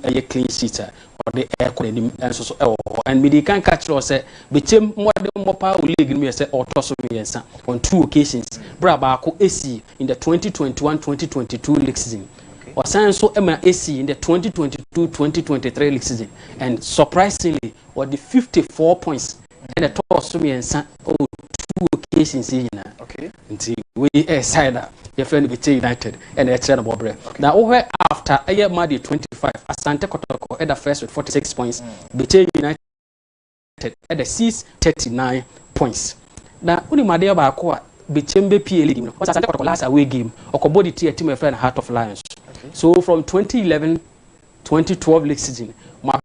a clean sheet or the air and so and me can catch us became more than more power league me say or toss me on 2 occasions. Brabako AC in the 2021-2022 league season. Or sign so AC in the 2022-2023 league season. And surprisingly, or the 54 points and the toss me and 2 occasions in okay. Until we side your friend BT United and a trend about break. Now over after a year Madi 25, Asante Kotoko at the first with 46 points, BT United at the 39 points. Now only Madia Bakwa Bichembe PL was Asante Kotoko last away game or Kobodi team a friend Heart of Lions. So from 2011-2012 league season, my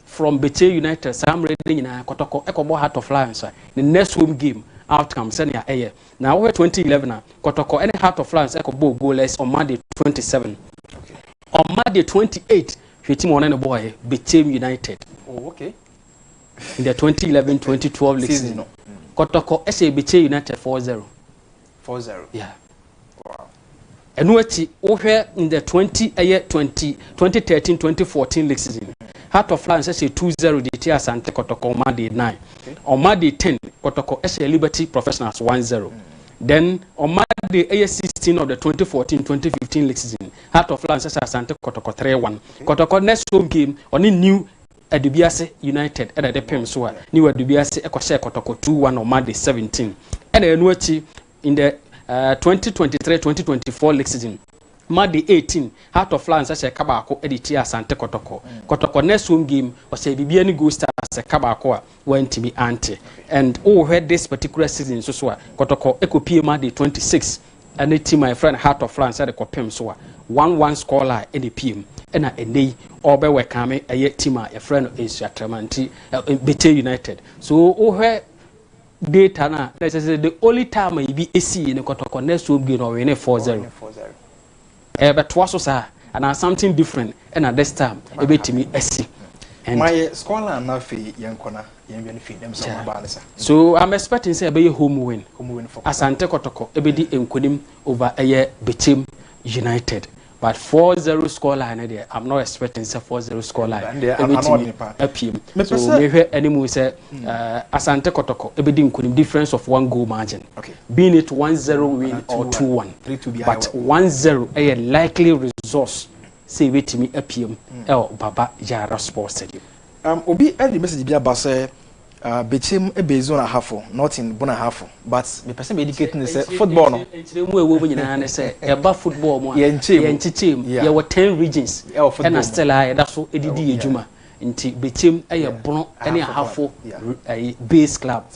from BT United, Sam Reading in Kotoko Ekobo Heart of Lions. The next home game outcome senior air. Now over 2011 Kotoko any Heart of Lions Ekobo goalless on Monday 27. Okay. On Monday 28, team on any boy BT United. Oh, okay. In the 2011-2012 league season. Kotoko SA BT United 4-0. 4-0. Yeah. Wow. And what in the 2013-2014 league season. Heart of Lions say 2-0 DT Asante Kotoko on Monday 9. Okay. On Monday 10, Kotoko SA Liberty Professionals 1-0. Then on Monday 16 of the 2014-2015 league season, Heart of Lions say Asante Kotoko 3-1. Okay. Kotoko next home game only new Adubiase United at the PM so new Adubiase Ekoshe Kotoko 2-1 on Monday 17. And then in the 2023-2024 league season. Monday 18, Heart of Lions as a Kabako editia Sante Kotoko. Kotoko next home game was a Bibiani Go Stars as a Kabako went to be anti. And heard this particular season so Kotoko Eko Monday 26 and the team my friend Heart of Lions at the Kopem so 1-1 score line in the PM. And a day or be coming a yet team a friend is Tramanti BT United. So heard data now. Let's say the only time I be AC in the Kotoko next home game or in a 4-0. But was and something different, and at this time, a bit to me, SC. And my scholar and Nafi Yankona, young feed them some balance. So I'm expecting say a home win for Asante Kotoko, a bit in Kudim over a year Betim United. But 4-0 scoreline there, I'm not expecting say 4-0 scoreline. A PM. So we hear any more say Asante Kotoko, a bit in Kudim difference of 1 goal margin. Okay. Being it 1-0 win or 2-1. But 1-0 a likely resource say wait to me a PM Baba Jara Sports Stadium. Obi the message be about say Betim a base on a half, not in Bona half, but the person educating is football. No, say about football, team, there were 10 regions, and I still that's what Eddie Juma into Betim a Bon any half a base club.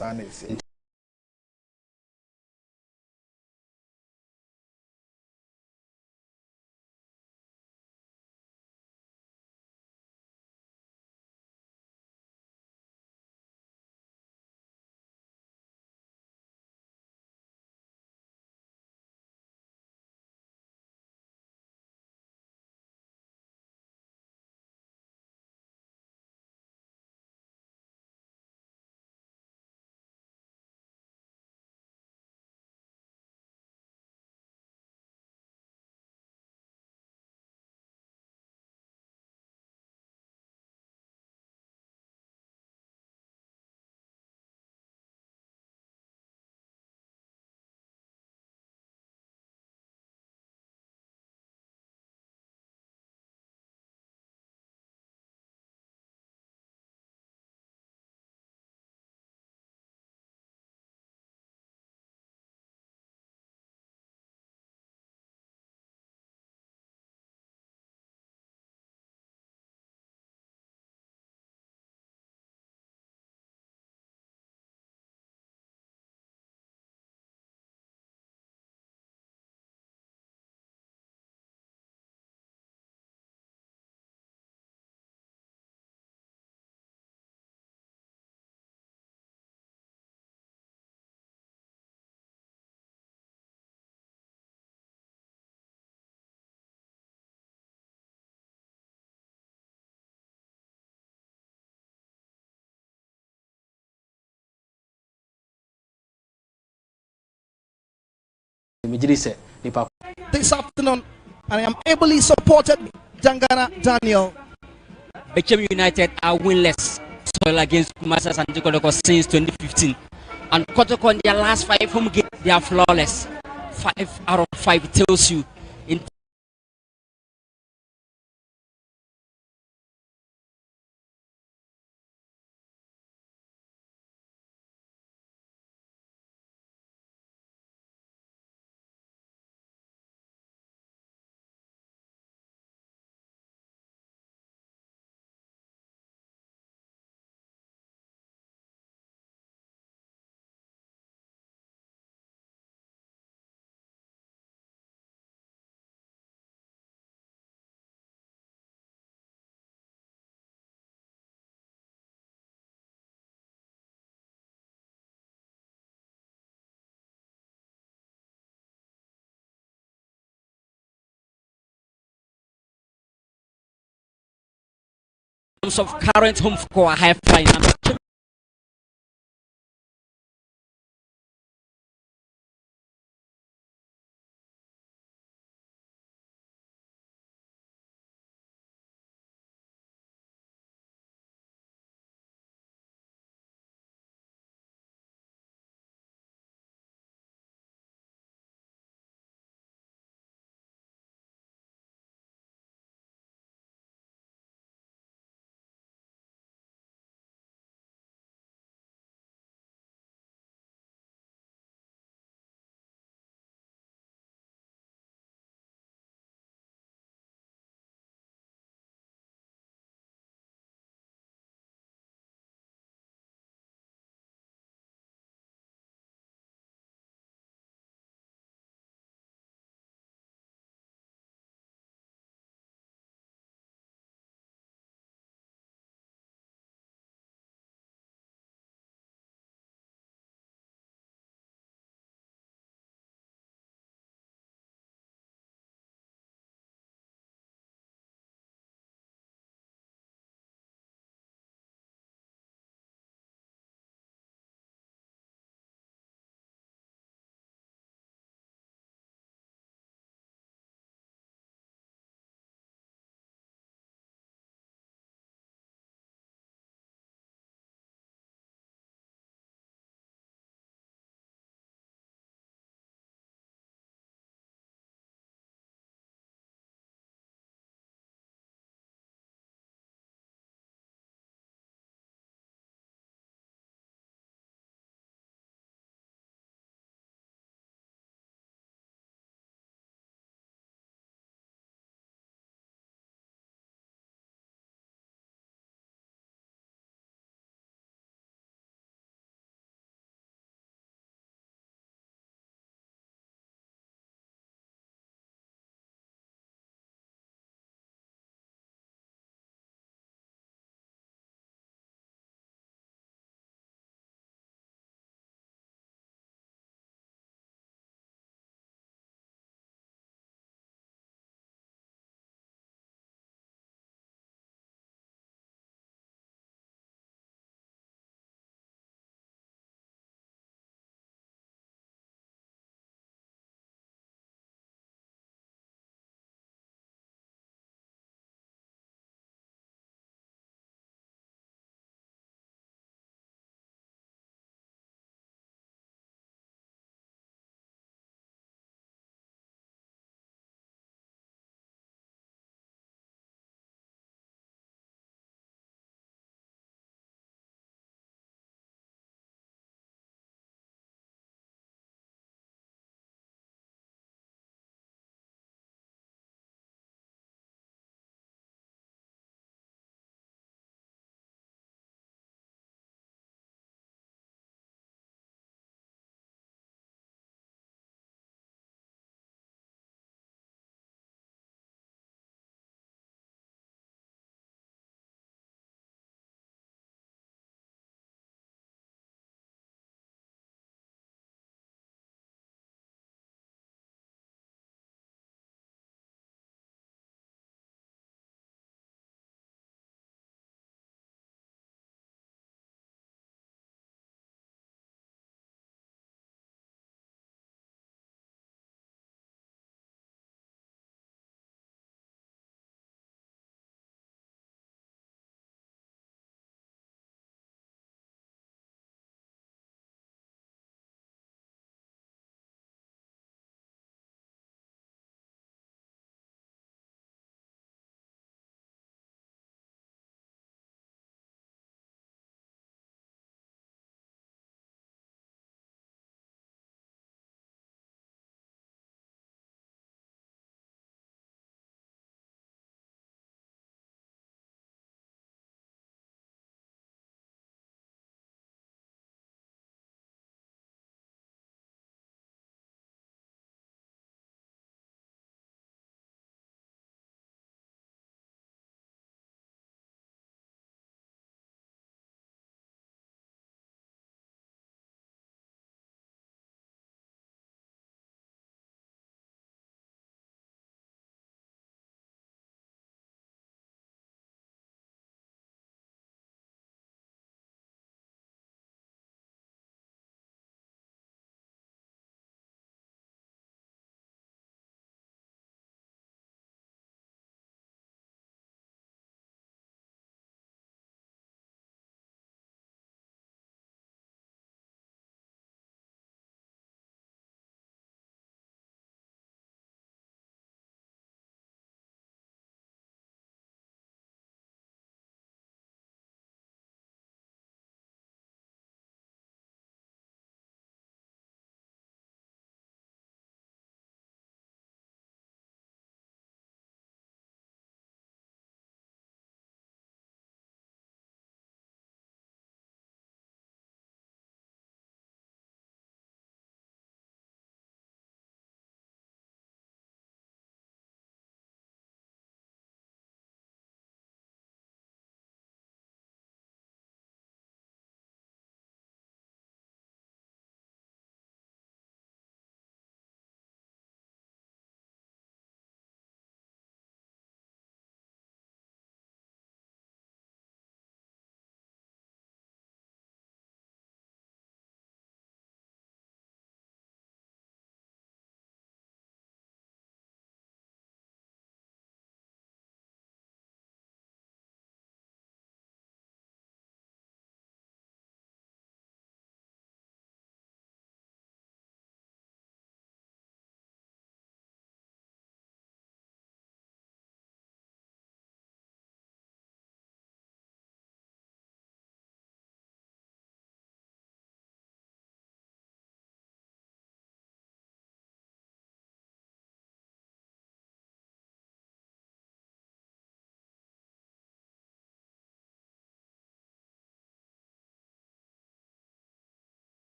This afternoon, I am ably supported Dangana Daniel Bechem United are winless soil against Masters and Jokotoko since 2015. And Kotoko in their last 5 home games, they are flawless. 5 out of 5 tells you in terms of current home score, high flying.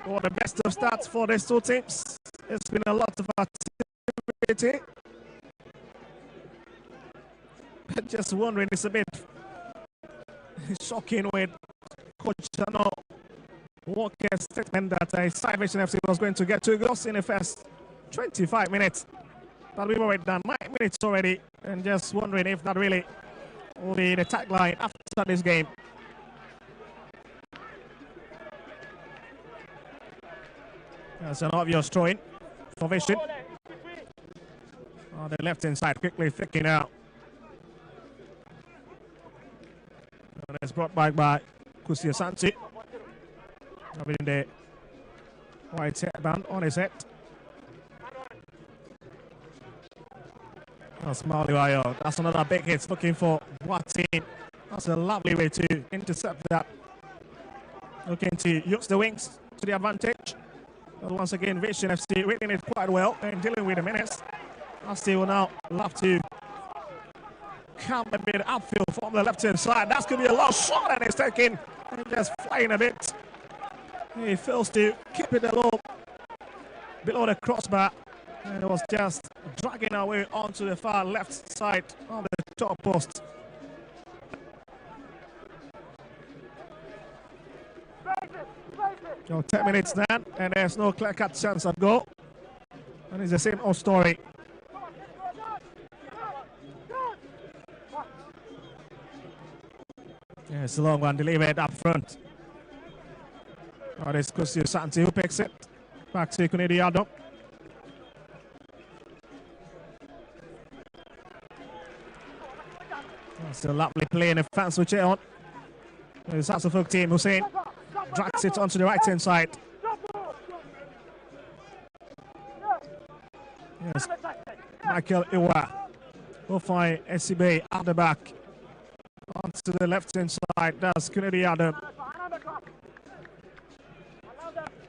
Well, the best of starts for these two teams. It's been a lot of activity. Just wondering, it's a bit shocking with Coach Chano Walker's statement that Salvation FC was going to get 2 goals in the first 25 minutes. But we've already done 9 minutes already, and just wondering if that really will be the tagline after this game. That's an obvious throw-in for Vision. On the left-hand side, quickly flicking out. And it's brought back by Kusia Santi. Having the white headband on his head. That's Maliwayo. That's another big hit, looking for Watin. That's a lovely way to intercept that. Looking to use the wings to the advantage. But once again, Vision FC reading it quite well and dealing with the minutes. Asti will now love to come a bit upfield from the left-hand side. That's going to be a long shot, and it's taken and just flying a bit. He fails to keep it a little below the crossbar, and it was just dragging away onto the far left side of the top post. So 10 minutes now, and there's no clear-cut chance of goal. And it's the same old story. Yeah, it's a long one delivered up front. Oh, this Kusio Santi who picks it. Back to Kunediado. That's a lovely play, and the fans will cheer on. The Sassafok team, Hussein drags it onto the right-hand side. Yes, Michael Iwa will find SCB at the back. Onto the left-hand side, that's Kunediado.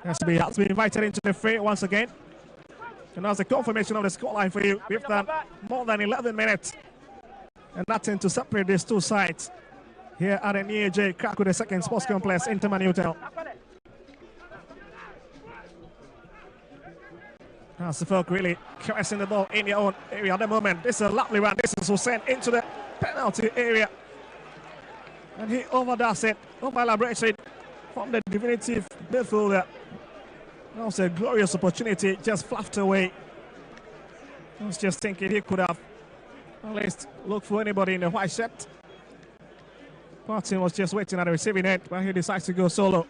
SCB has been invited into the fray once again. And that's the confirmation of the scoreline for you. We've done more than 11 minutes. And nothing to separate these two sides here at the NEAJ Krakow, the second sports complex, Interman Hotel. That's the folk really caressing the ball in your own area at the moment. This is a lovely run. This is Hussein into the penalty area. And he overdoes it, over-elaborates it from the definitive midfielder. That was a glorious opportunity, just fluffed away. I was just thinking he could have at least looked for anybody in the white shirt. Martin was just waiting at the receiving end, but he decides to go solo.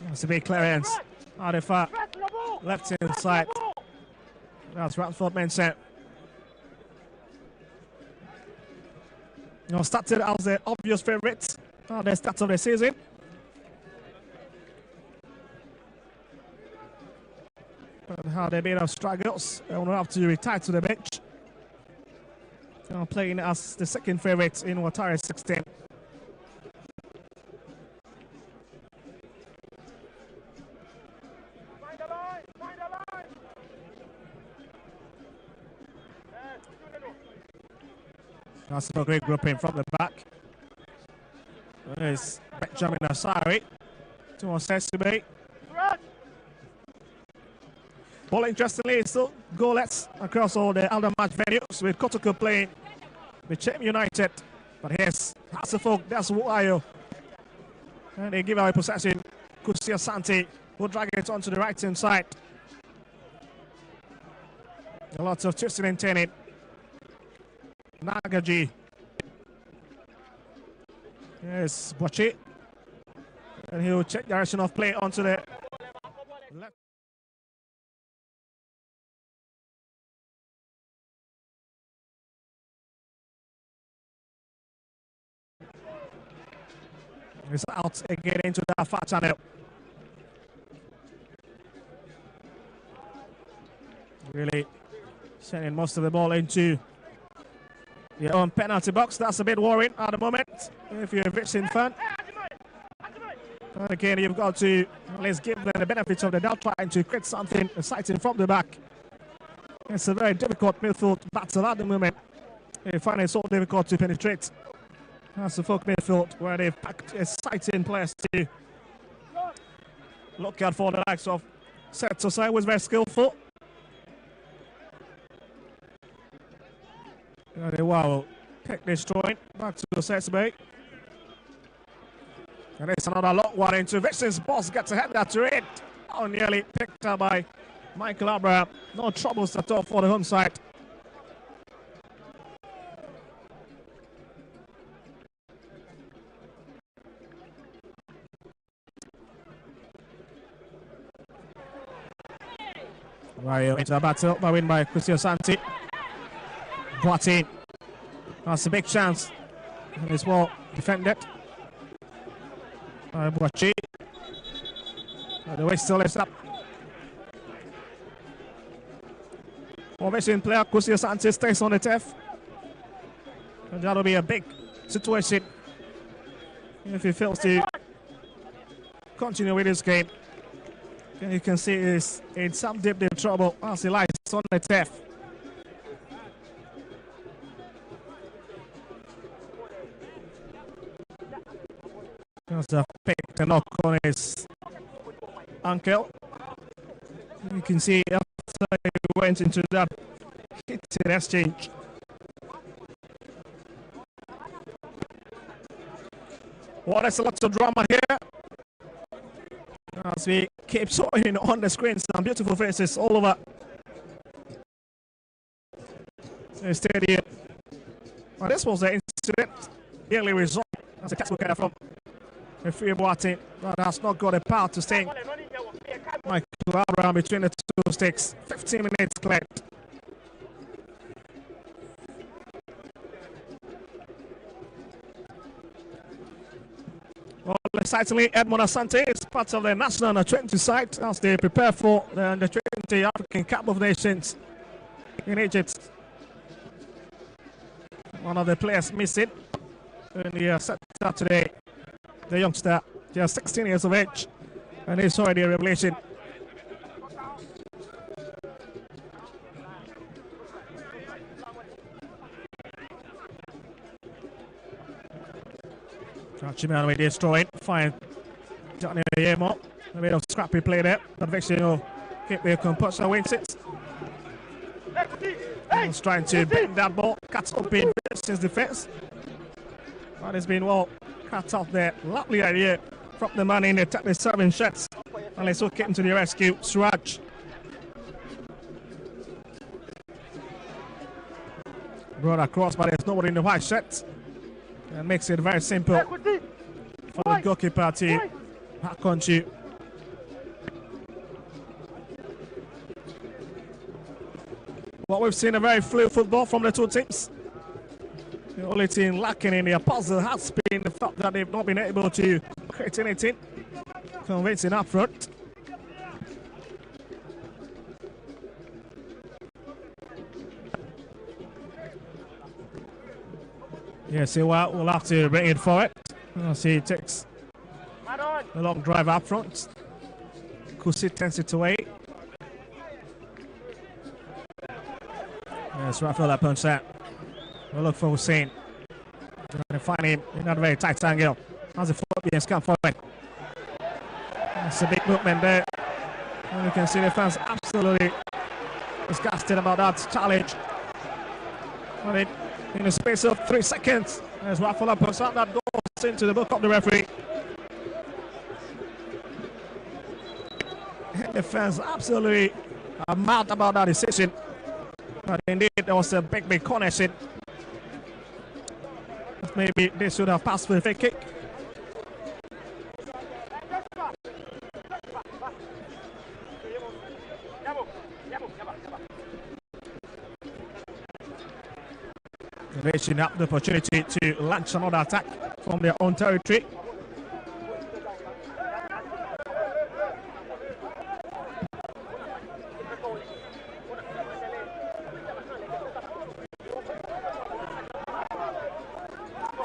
That's a big clearance out the far left-hand side. That's Radford Mensah. Started as the obvious favourites at the start of the season. But had a bit of struggles and will have to retire to the bench. Now playing as the second favourite in Watara 16. That's a great grouping from the back. There's Benjamin Asari towards SCB. Ball interestingly still goalless across all the other match venues, with Kotoko playing with Chem United. But here's Hasselfolk, that's Wayo. And they give away possession. Kusia Santi will drag it onto the right hand side. A lot of twisting and turning. Nagaji. Yes, Bochi. And he'll check direction of play onto the left. He's out again into that far channel. Really sending most of the ball into your own penalty box. That's a bit worrying at the moment if you're a Vision fan. And again, you've got to at least give them the benefits of the doubt, trying to create something exciting from the back. It's a very difficult midfield battle at the moment. They find it so difficult to penetrate. That's the folk midfield where they've packed exciting players to look out for. The likes of Setosai was very skillful. Wow, pick this joint back to the Setsbay. And it's another long one into Vixen's boss, gets a head that to it. Oh, nearly picked up by Michael Abraham. No troubles at all for the home side. Right into the battle, by win by Christian Santi. Boateng. That's a big chance. And it's well defended. Boateng. The way still lifts up. Formation player Christian Santi stays on the turf. And that'll be a big situation if he fails to continue with this game. And you can see he's in some deep trouble as he lies on the turf. Just a pick to knock on his ankle. You can see after he went into that hit exchange. Well, there's a lot of drama here. As we keep showing on the screen some beautiful faces all over the stadium. Well, this was the incident nearly resolved as a textbook error from referee Boateng, but has not got a power to sting Michael Abraham between the two sticks. 15 minutes left. Well, excitedly, Edmond Asante is part of the national under-20 side as they prepare for the under-20 African Cup of Nations in Egypt. One of the players missing in the setup today, the youngster, just 16 years of age, and he's already a revelation. Chiman will destroy it. Fine. Johnny Yemo. A bit of scrappy play there. But Vixen will keep their composure, wins it. He's trying to bend that ball. Cuts open Vixen's defense. But it's been well cut off there. Lovely idea from the man in the tackling serving shots. And let's hook it into the rescue. Suraj. Brought across, but there's nobody in the white shirt. And makes it very simple for the goalkeeper to hack on to. Well, we've seen a very fluid football from the two teams. The only team lacking in their puzzle has been the fact that they've not been able to create anything convincing up front. Yeah, see what we'll have to bring it forward. I'll see he takes a long drive up front. Kusi tends it away. Yes, Rafael punch that. We'll look for Hussein. Trying to find him in that very tight angle. As the Phobians come forward. That's a big movement there. And you can see the fans absolutely disgusted about that challenge. But in the space of 3 seconds, as Rafael puts out that goes into the book of the referee. And the fans absolutely are mad about that decision. But indeed, there was a big connection. Maybe they should have passed for the free kick. Reaching up the opportunity to launch another attack from their own territory.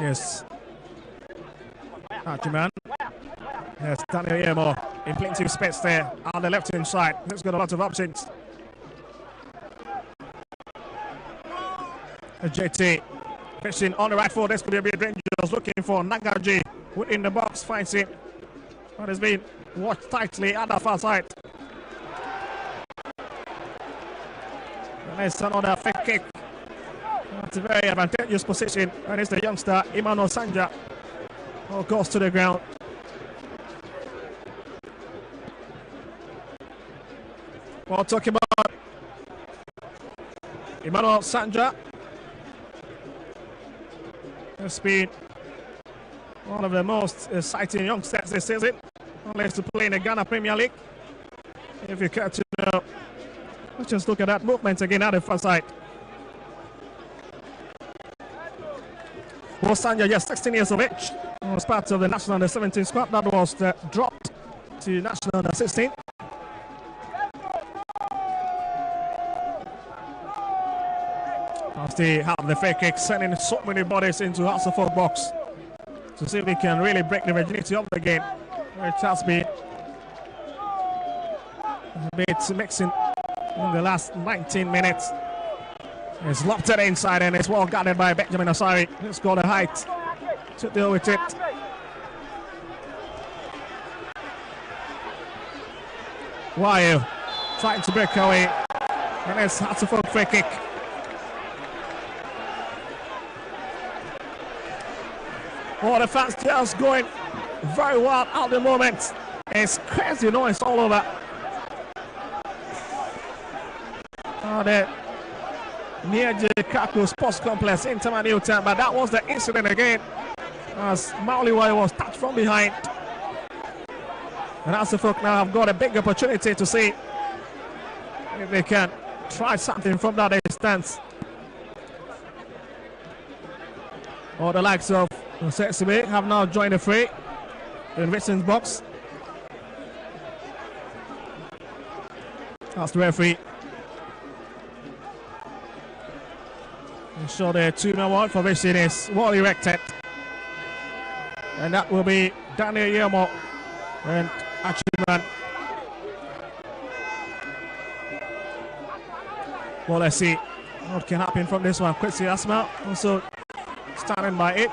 Yes. Hachiman. Yes, Daniel Yemo in plenty of space there on the left hand side. He's got a lot of options. JT fishing on the right foot. This could be a bit dangerous. was looking for Nagaji within the box, finds it. But has been watched tightly at the far side. And there's another fake kick. That's a very advantageous position. And it's the youngster Emmanuel Sanja who goes to the ground. We'll talk about Emmanuel Sanja. Has been one of the most exciting youngsters this season. Unless to play in the Ghana Premier League. If you care to know, let's just look at that movement again at the far side. Sanja, just 16 years of age, was part of the national under 17 squad that was dropped to national under 16. As they have the free kick, sending so many bodies into House of Folk box to see if they can really break the rigidity of the game. It has been a bit mixing in the last 19 minutes. It's lofted inside and it's well guarded by Benjamin Asari. He's got the height to deal with it. Wayo trying to break away. And it's Hatsufok free kick. Oh, the fans just going very well at the moment. It's crazy noise all over. Oh, the near Jikaku Sports Complex in Tamale Newtown, but that was the incident again as Mauliwai was touched from behind. And Asafok now have got a big opportunity to see if they can try something from that distance. Or the likes of Setsibe have now joined the fray in Richard's box. That's the referee. So the 2-1 formation is well erected. And that will be Daniel Yemo and Achiman. Well, let's see what can happen from this one. Kwesi Asma also standing by it.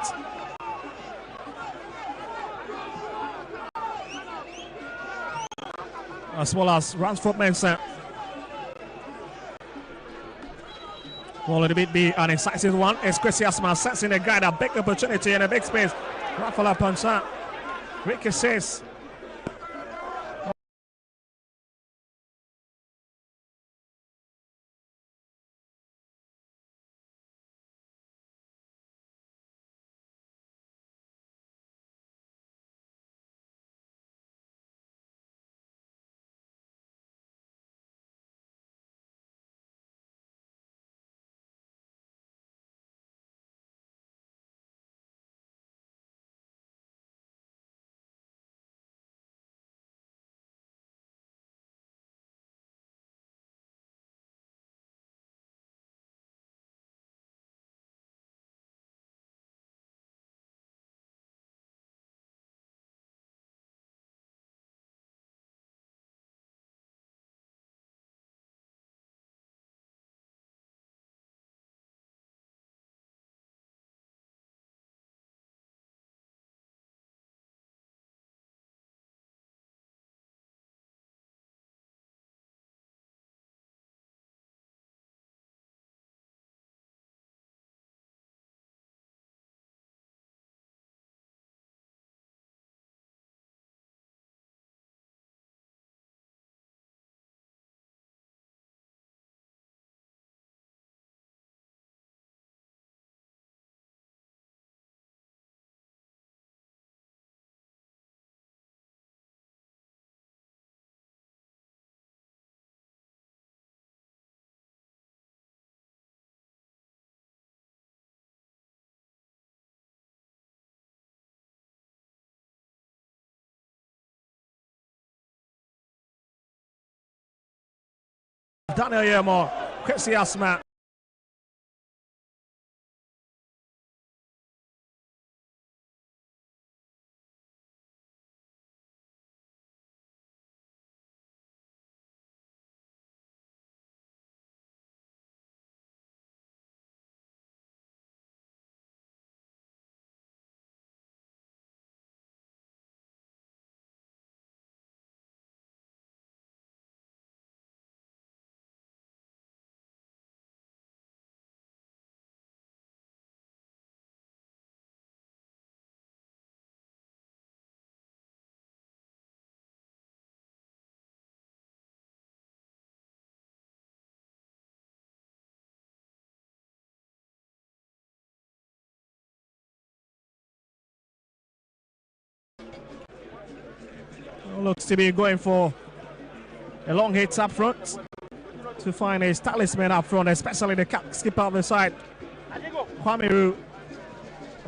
As well as Ransford Mensah. Will it be an incisive one? It's Kwesi Asma sensing the guy, a big opportunity in a big space. Rafael Pansa. Ricky says Daniel Yemo, Kwesi Asma. Looks to be going for a long hit up front to find a talisman up front, especially the skipper of the side, Kwame,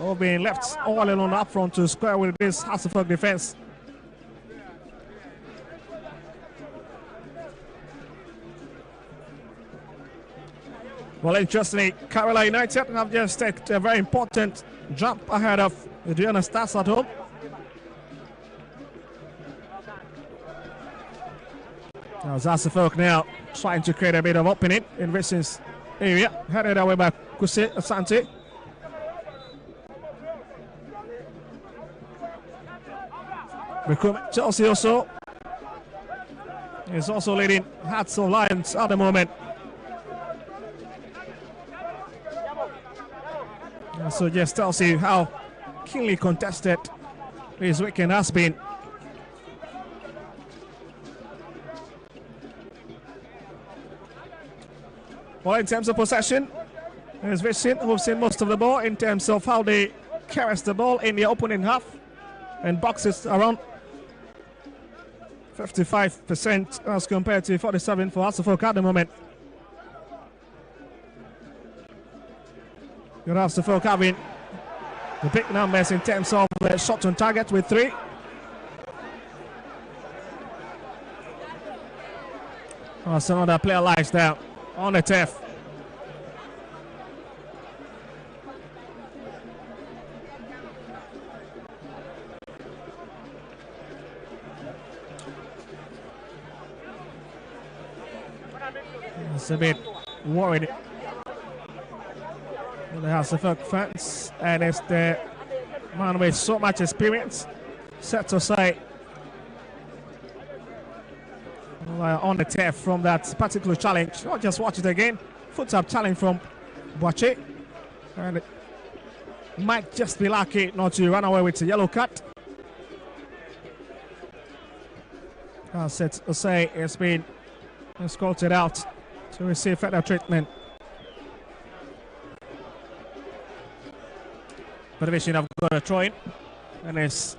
all being left all alone up front to square with this Hasselhoff defense. Well, interestingly, Kerala United have just taken a very important jump ahead of the GHANASPORTS at home. Now Zasafok now trying to create a bit of opening in Vincent's area, headed away by Kuse Asante. Chelsea also is also leading Hearts of Lions at the moment. So just tells you how keenly contested this weekend has been. Well, in terms of possession, there's Vincent who've seen most of the ball in terms of how they carry the ball in the opening half, and boxes around 55% as compared to 47% for Hasselhoff at the moment. You're Hasselhoff having the big numbers in terms of shots on target with 3. Oh, some other player lies down on the turf. It's a bit worried. The Hasselhoff fans, and it's the man with so much experience set aside on the turf from that particular challenge. I'll just watch it again. Foot up challenge from Boache, and it might just be lucky not to run away with a yellow card. Set aside has been escorted out to receive further treatment. But Division have got a throw in, and it's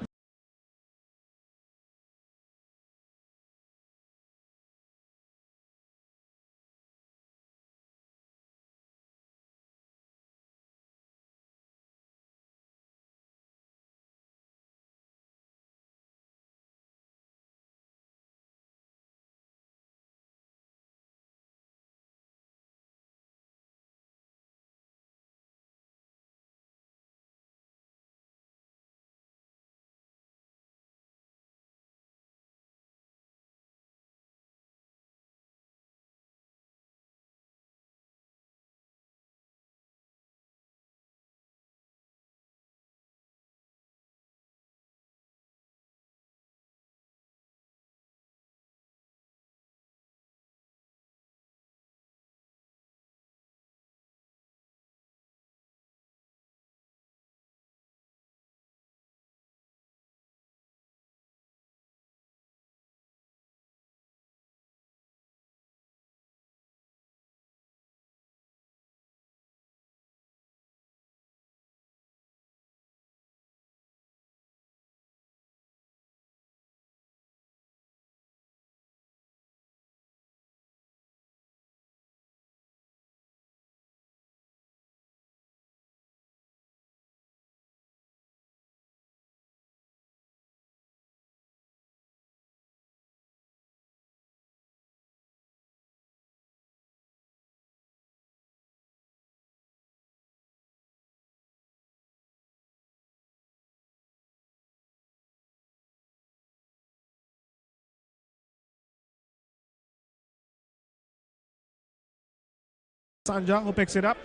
Sanja who picks it up.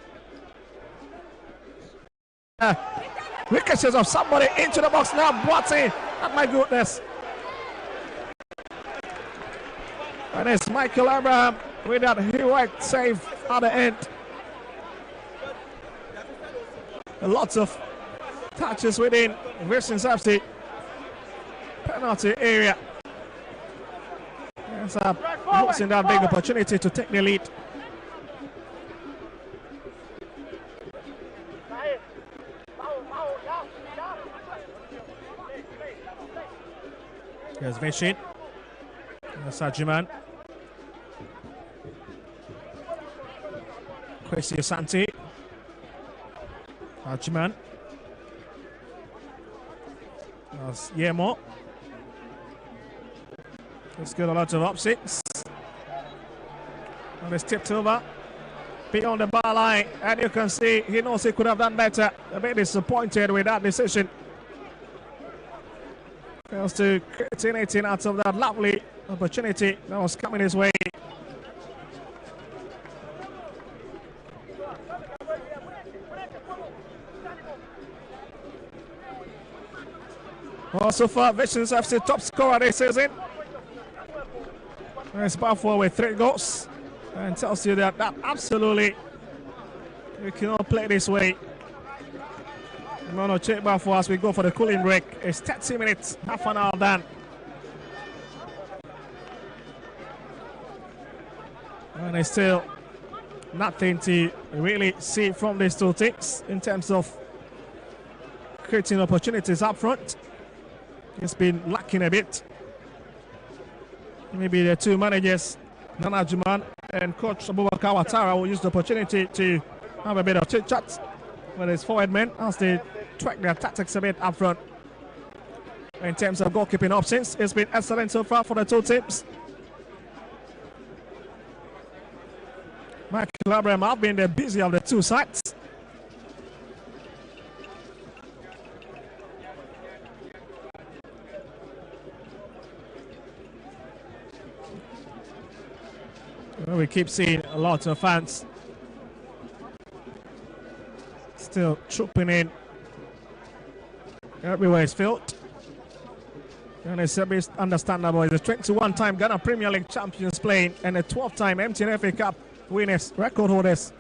Ricochets of somebody into the box now. Boating. Oh my goodness. And it's Michael Abraham with that heroic save at the end. Lots of touches within Vincent's FC penalty area. Yes, losing that big opportunity to take the lead. There's Vishin. Sajiman. Kwesi Asante. Sajiman. That's Yemo. It's got a lot of upsets. And it's tipped over beyond the bar line. And you can see he knows he could have done better. A bit disappointed with that decision. Fails to create anything out of that lovely opportunity that was coming his way. Well, so far, Visions FC top scorer this season. It's Buffalo with 3 goals. And tells you that absolutely you cannot play this way. I'm going to check Buffalo as we go for the cooling break. It's 30 minutes, half an hour done. And it's still nothing to really see from these two teams in terms of creating opportunities up front. It's been lacking a bit. Maybe the two managers, Nana Juman and Coach Abubakar Ouattara, will use the opportunity to have a bit of chit-chat with his forward men as they track their tactics a bit up front. In terms of goalkeeping options, it's been excellent so far for the two teams. Michael Abraham have been the busy of the two sides. Well, we keep seeing a lot of fans still trooping in everywhere it's filled. And it's a bit understandable. It's a 21-time Ghana Premier League champions playing and a 12-time MTN FA Cup winners, record holders.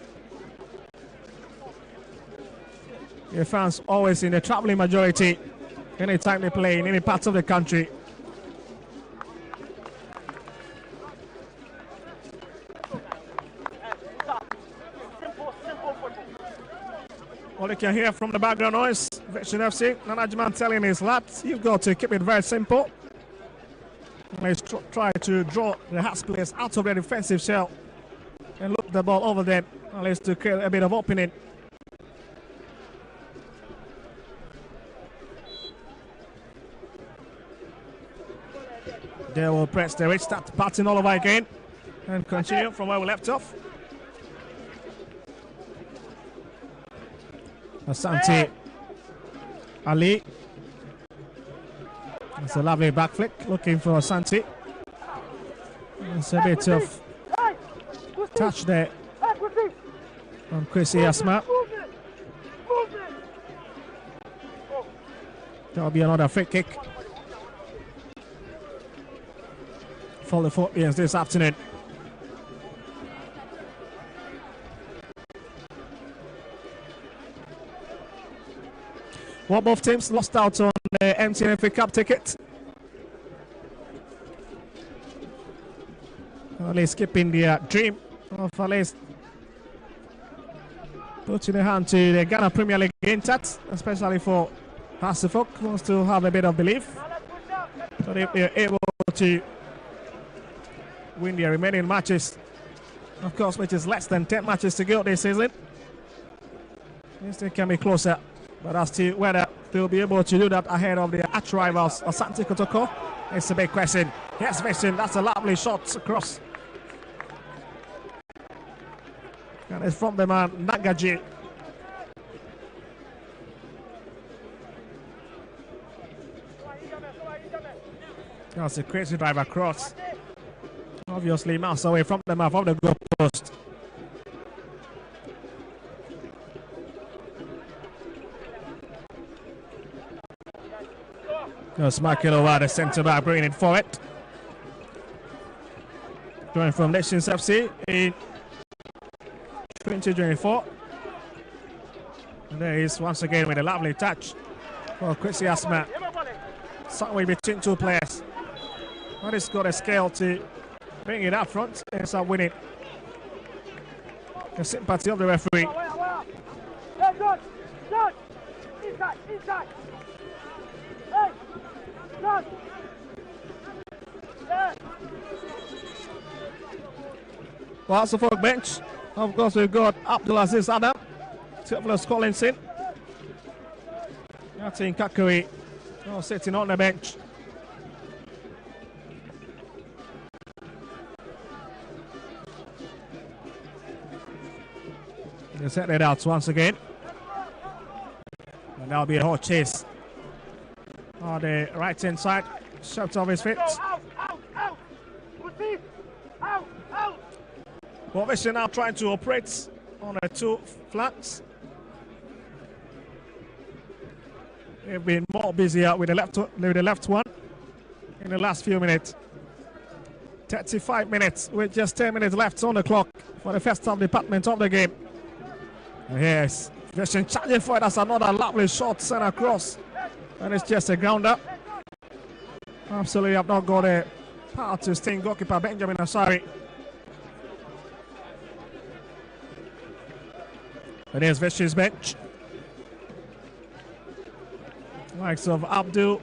Your fans always in the traveling majority anytime they play in any parts of the country. Well, you can hear from the background noise, Vision FC, Nanajiman telling his lads, you've got to keep it very simple. Let's try to draw the Hearts players out of their defensive shell and look the ball over them, at least to create a bit of opening. They will press the restart button all over again and continue from where we left off. Asante Ali. It's a lovely back flick, looking for Asante. It's a bit of touch there from Kwesi Asma. That'll be another free kick for the Philippines this afternoon. Well, both teams lost out on the MTN FA Cup ticket. Only skipping the dream of at least putting a hand to the Ghana Premier League intact, especially for Hasselfolk, who wants to have a bit of belief. So if they're able to win their remaining matches, of course, which is less than 10 matches to go this season, they can be closer. But as to whether they'll be able to do that ahead of their arch rivals, Asante Kotoko, it's a big question. Yes, Vision, that's a lovely shot across. And it's from the man, Nagaji. That's a crazy drive across. Obviously, miles away from the mouth of the goal post. Smack it over the centre back, bringing it forward. Joined from Nations FC in 2024. And there he is once again with a lovely touch for Kwesi Asma. Somewhere between two players. But he's got a scale to bring it up front and start winning. The sympathy of the referee. Whilst the folk bench, of course, we've got Abdulaziz Adam, Tiflis Collinson, Yatin Kakuri, sitting on the bench. They set it out once again. And that'll be a hot chase on the right hand side. Shot off his feet. Vision now trying to operate on the two flanks. They've been more busier with the left one in the last few minutes. 35 minutes with just 10 minutes left on the clock for the first half department of the game. Yes, Vision charging for it. That's another lovely shot sent across. And it's just a grounder. Absolutely have not got a power to sting goalkeeper Benjamin Asari. But there's Vision's bench. Likes of Abdul,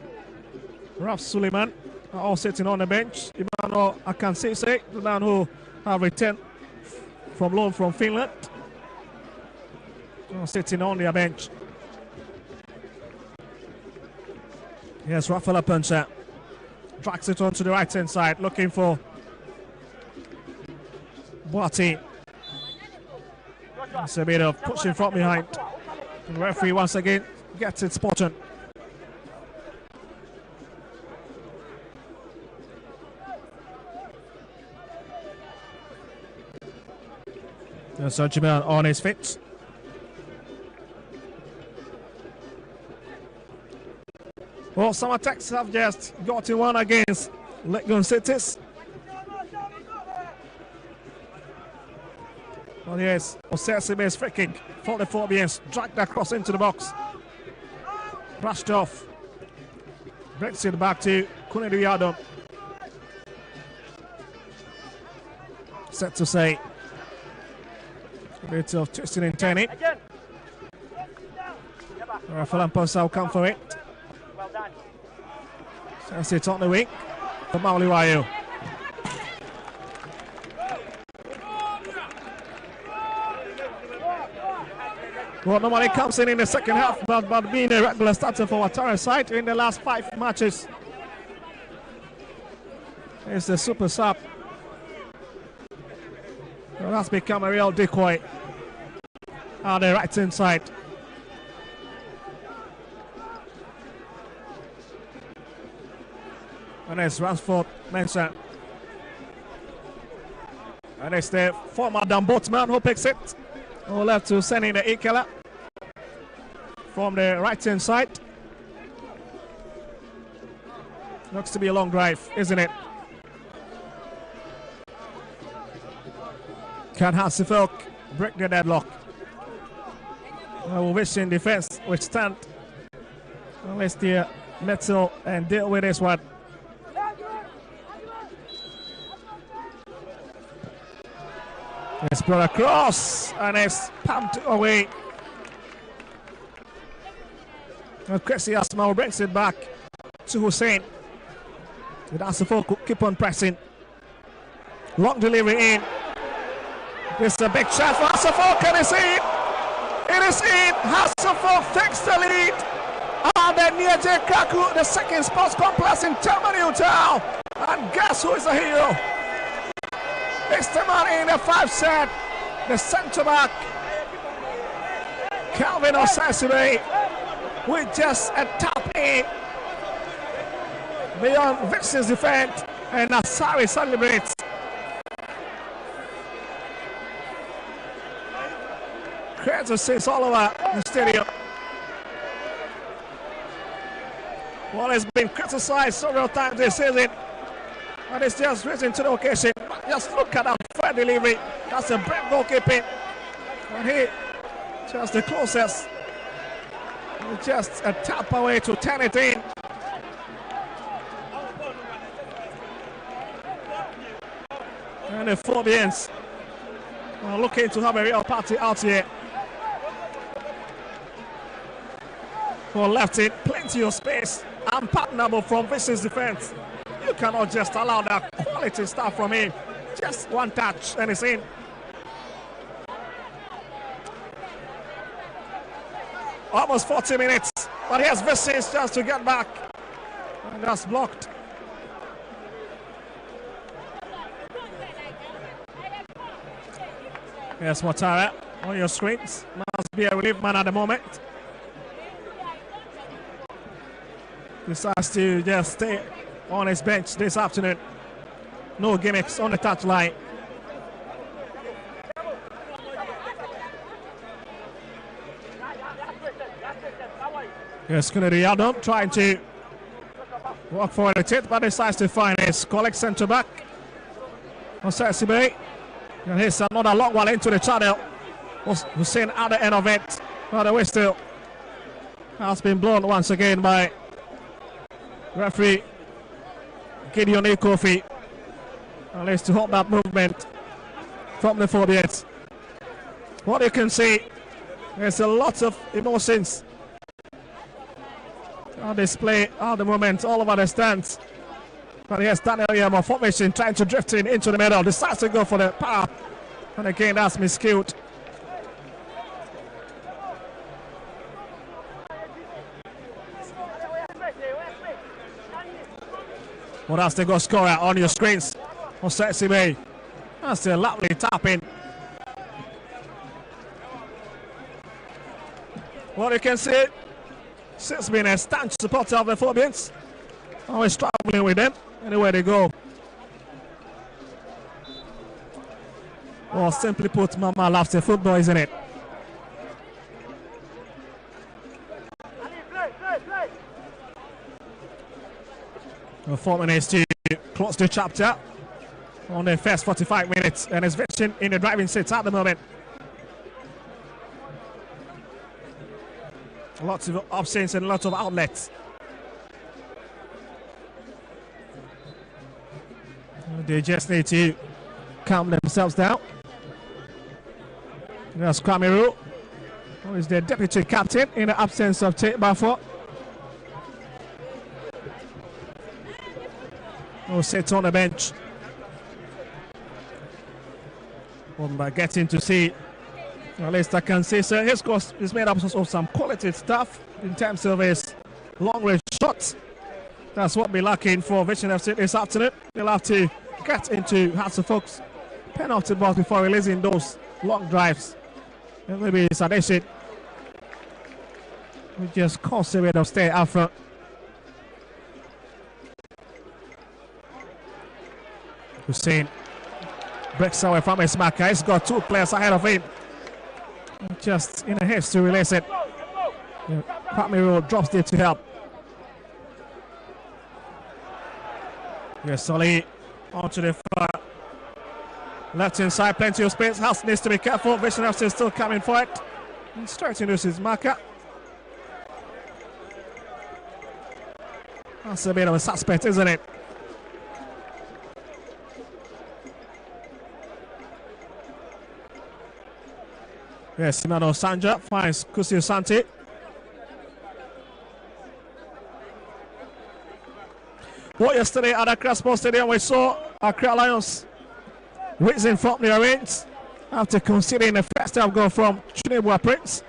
Raf Suleiman are all sitting on the bench. Emmanuel Akansese, the man who have returned from loan from Finland, sitting on their bench. Yes, Rafael Puncher tracks it onto the right hand side, looking for Boati. It's a bit of pushing from behind. The referee once again gets it spot on. Sergio on his feet. Well, some attacks have just got in one against Legon Cities. Well, yes, Osesibe's free kick for the Phobians, dragged across into the box. Brushed off. Breaks it back to Kunedu Yadon. Set to say. A bit of twisting and turning. Rafael Mposa will come for it. Sends it on the wing for Mauliwayo. Well, nobody comes in the second half, but being a regular starter for Watara side in the last 5 matches. It's the super sub. Well, that's become a real decoy on the right hand side. And it's Ransford Mensah. And it's the former Dambotman who picks it. Who left to send in the Ikela from the right hand side. Looks to be a long drive, isn't it? Can Hasselfeldt break the deadlock? Well, Vision defense withstand. Let's steer Metal and deal with this one. It's brought across and it's pumped away. And Cressy Asmal brings it back to Hussein. With Hasselfeldt keep on pressing. Long delivery in. This is a big shot for Hasselfeldt. Can he see it? It is in. Hasselfeldt takes the lead. And then near J. Kaku, the second sports complex in Terminal Town. And guess who is the hero? It's the man in the 5 set. The centre back, Calvin Osasibe, with just a tap in beyond Vision's defense. And Asari celebrates. Creates a sense all over the stadium. Well, it's been criticized several times this season, and it's just risen to the occasion. Just look at that fair delivery. That's a brave goalkeeping. And he just the closest. Just a tap away to turn it in. And the Phobians are looking to have a real party out here. For left it, plenty of space. Unpardonable from Vision's defense. You cannot just allow that quality stuff from him Just one touch and it's in. Almost 40 minutes. But here's Vincent's chance to get back. And that's blocked. Yes, Watara on your screens. Must be a relief man at the moment. Decides to just stay on his bench this afternoon. No gimmicks on the touchline. Yes, Kennedy Adam trying to walk forward at it, but decides to find his colleague centre back. Osesibe. And here's another long one into the channel. Hussein at the end of it. But the whistle has been blown once again by referee Gideon Kofi. At least to hold that movement from the forwards. What you can see, there's a lot of emotions on display at the moment all over the stands. But here's Daniel Yama formation trying to drift in into the middle. Decides to go for the power. And again, that's miscued. Well, that's the goal scorer on your screens. Osesibe. That's a lovely tap in. Well, you can see, since being a staunch supporter of the Phobians, always struggling with them anywhere they go. Or simply put, Mama loves the football, isn't it? Well, 4 minutes to close the chapter on the first 45 minutes, and it's Vincent in the driving seat at the moment. Lots of options and lots of outlets. They just need to calm themselves down. That's Kwamiru, who is the deputy captain in the absence of Tate Bafo. Who sits on the bench. We're getting to see, at least I can say so. His course is made up of some quality stuff in terms of his long range shots. That's what we're lacking for Vision FC this afternoon. They'll have to get into Hearts of Oak's penalty box before releasing those long drives. And maybe Sadeshit will just cause a bit of stay out front. Hussein breaks away from his marker. He's got two players ahead of him. Just in a haste to release it. Kwamiru drops there to help. Yes, Solly onto the far left hand side, plenty of space. House needs to be careful. Vision FC still coming for it. And straight into his marker. That's a bit of a suspect, isn't it? Yes, Simano Sanja finds Kusio Santi. Well, yesterday at Accra Sports Stadium, we saw Accra Lions raising from their reins after conceding the first half goal from Chinebua Prince.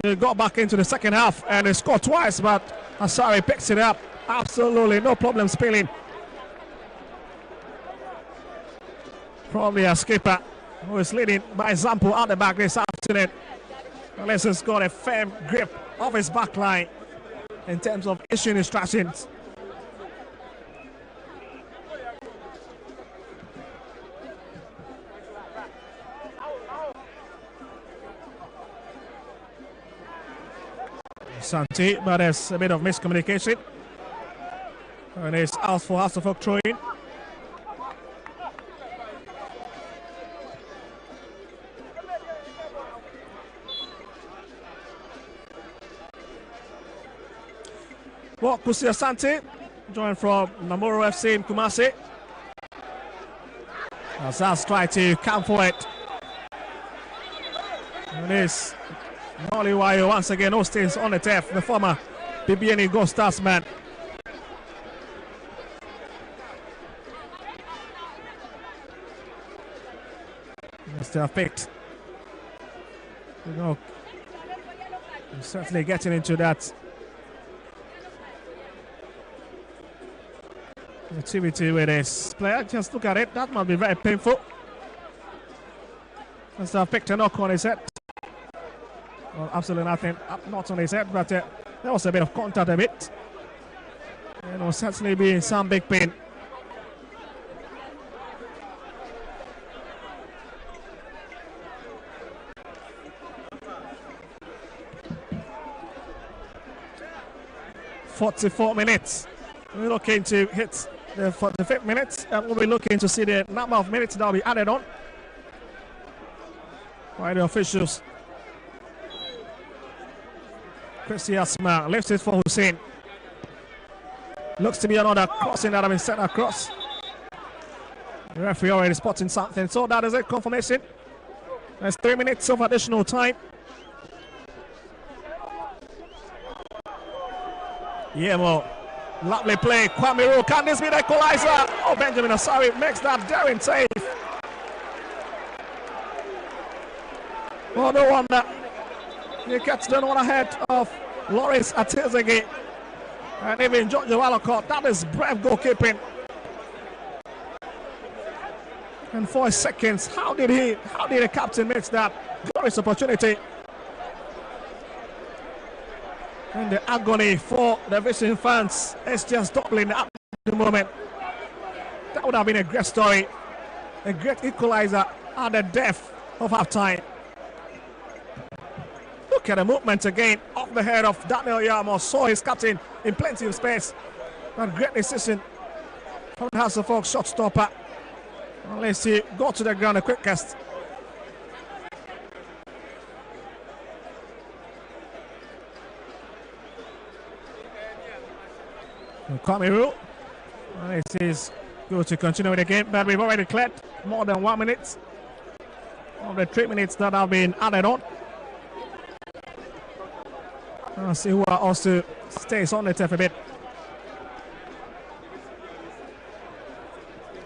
They got back into the second half and they scored twice, but Asari picks it up. Absolutely no problem spilling. Probably a skipper who is leading by example at the back this afternoon. Unless he's got a firm grip of his back line in terms of issuing instructions. Santi, but there's a bit of miscommunication. And it's out for House of Oak throwing. Well, Kusio Santi, joined from Namoro FC in Kumasi. Azaz tried to come for it. And it's Noliwayo once again hostings on the turf, the former BBN Ghost Stars man. Mr. Picked. You know, certainly getting into that activity with this player. Just look at it. That might be very painful. Mr. Picked a knock on his head. Well, absolutely nothing. Not on his head, but there was a bit of contact a bit. And will certainly be in some big pain. "44 minutes. We're looking to hit the 45th minute, and we'll be looking to see the number of minutes that will be added on by the officials. Christy Asma lifts it for Hussein. Looks to be another crossing that have been sent across. The referee already spotting something, so that is it. Confirmation. There's 3 minutes of additional time. Yeah, well, lovely play. Kwame Rowe, can this be the equalizer? Oh, Benjamin Asari makes that daring save. Well, no wonder he gets the one ahead of Loris Atezegi and even George Walcott. That is brave goalkeeping. And 4 seconds, how did the captain miss that glorious opportunity? And the agony for the Vision fans is just doubling at the moment. That would have been a great story, a great equalizer at the death of half time. Look at the movement again off the head of Daniel Yamo. Saw his captain in plenty of space. A great decision from the House of Folk shot stopper. Well, let's see, go to the ground the quickest. Kwame, it is good to continue with the game, but we've already cleared more than 1 minute of the 3 minutes that have been added on. Let's see who also stays on the turf a bit.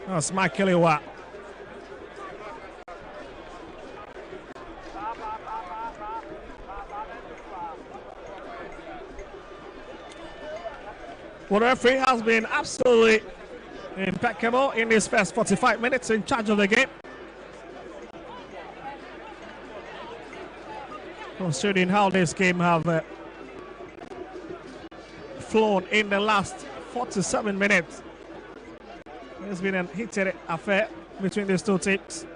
That's Mike Kiliwa. Well, the referee has been absolutely impeccable in his first 45 minutes in charge of the game. Considering how this game have flown in the last 47 minutes. It's been a heated affair between these two teams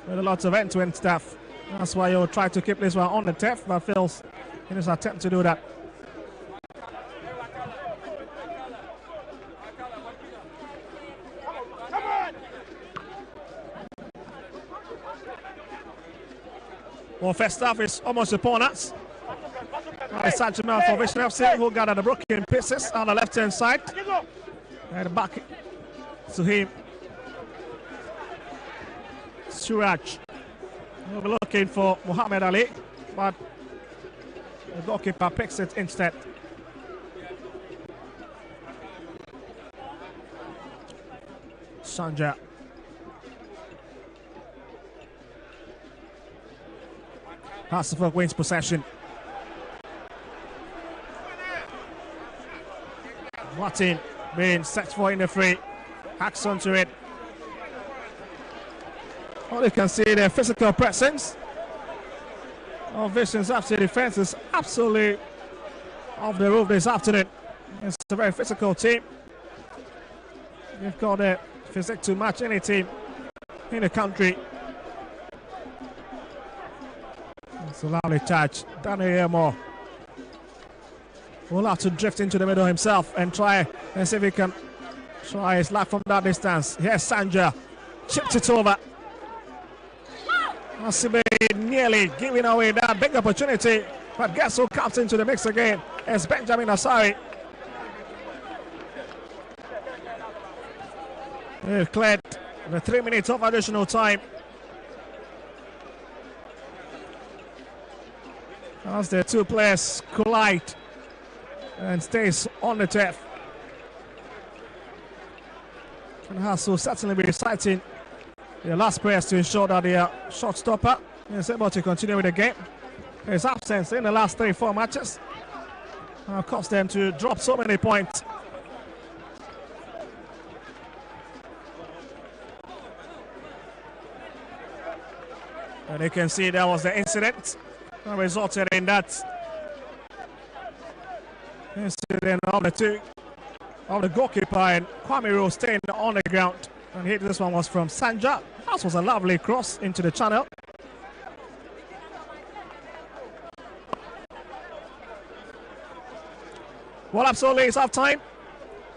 with a lot of end-to-end stuff. That's why you'll try to keep this one on the turf, but fails in his attempt to do that. Well, first half is almost upon us. Sanchimel for Vision FC, who got the broken pieces on the left-hand side. And back to him. Suraj. We'll be looking for Muhammad Ali, but the goalkeeper picks it instead. Sanja. Hasselhoff wins possession. Martin being set for in the free. Hacks onto it. Well, you can see their physical presence. Oh, Vision's FC defense is absolutely off the roof this afternoon. It's a very physical team. They've got a physique to match any team in the country. It's a lovely touch. Daniel Yamo will have to drift into the middle himself and try and see if he can try his luck from that distance. Here's Sanja. Chipped it over. Asibe nearly giving away that big opportunity. But guess who comes into the mix again? It's Benjamin Asari. They've cleared the 3 minutes of additional time. As the two players collide and stays on the turf. And has to certainly be exciting The last press to ensure that the shot stopper is able to continue with the game. His absence in the last 3-4 matches caused them to drop so many points. And you can see that was the incident that resulted in that incident of the goalkeeper and Kwame Rose staying on the ground. And here this one was from Sanja. That was a lovely cross into the channel. Well, absolutely, it's half time.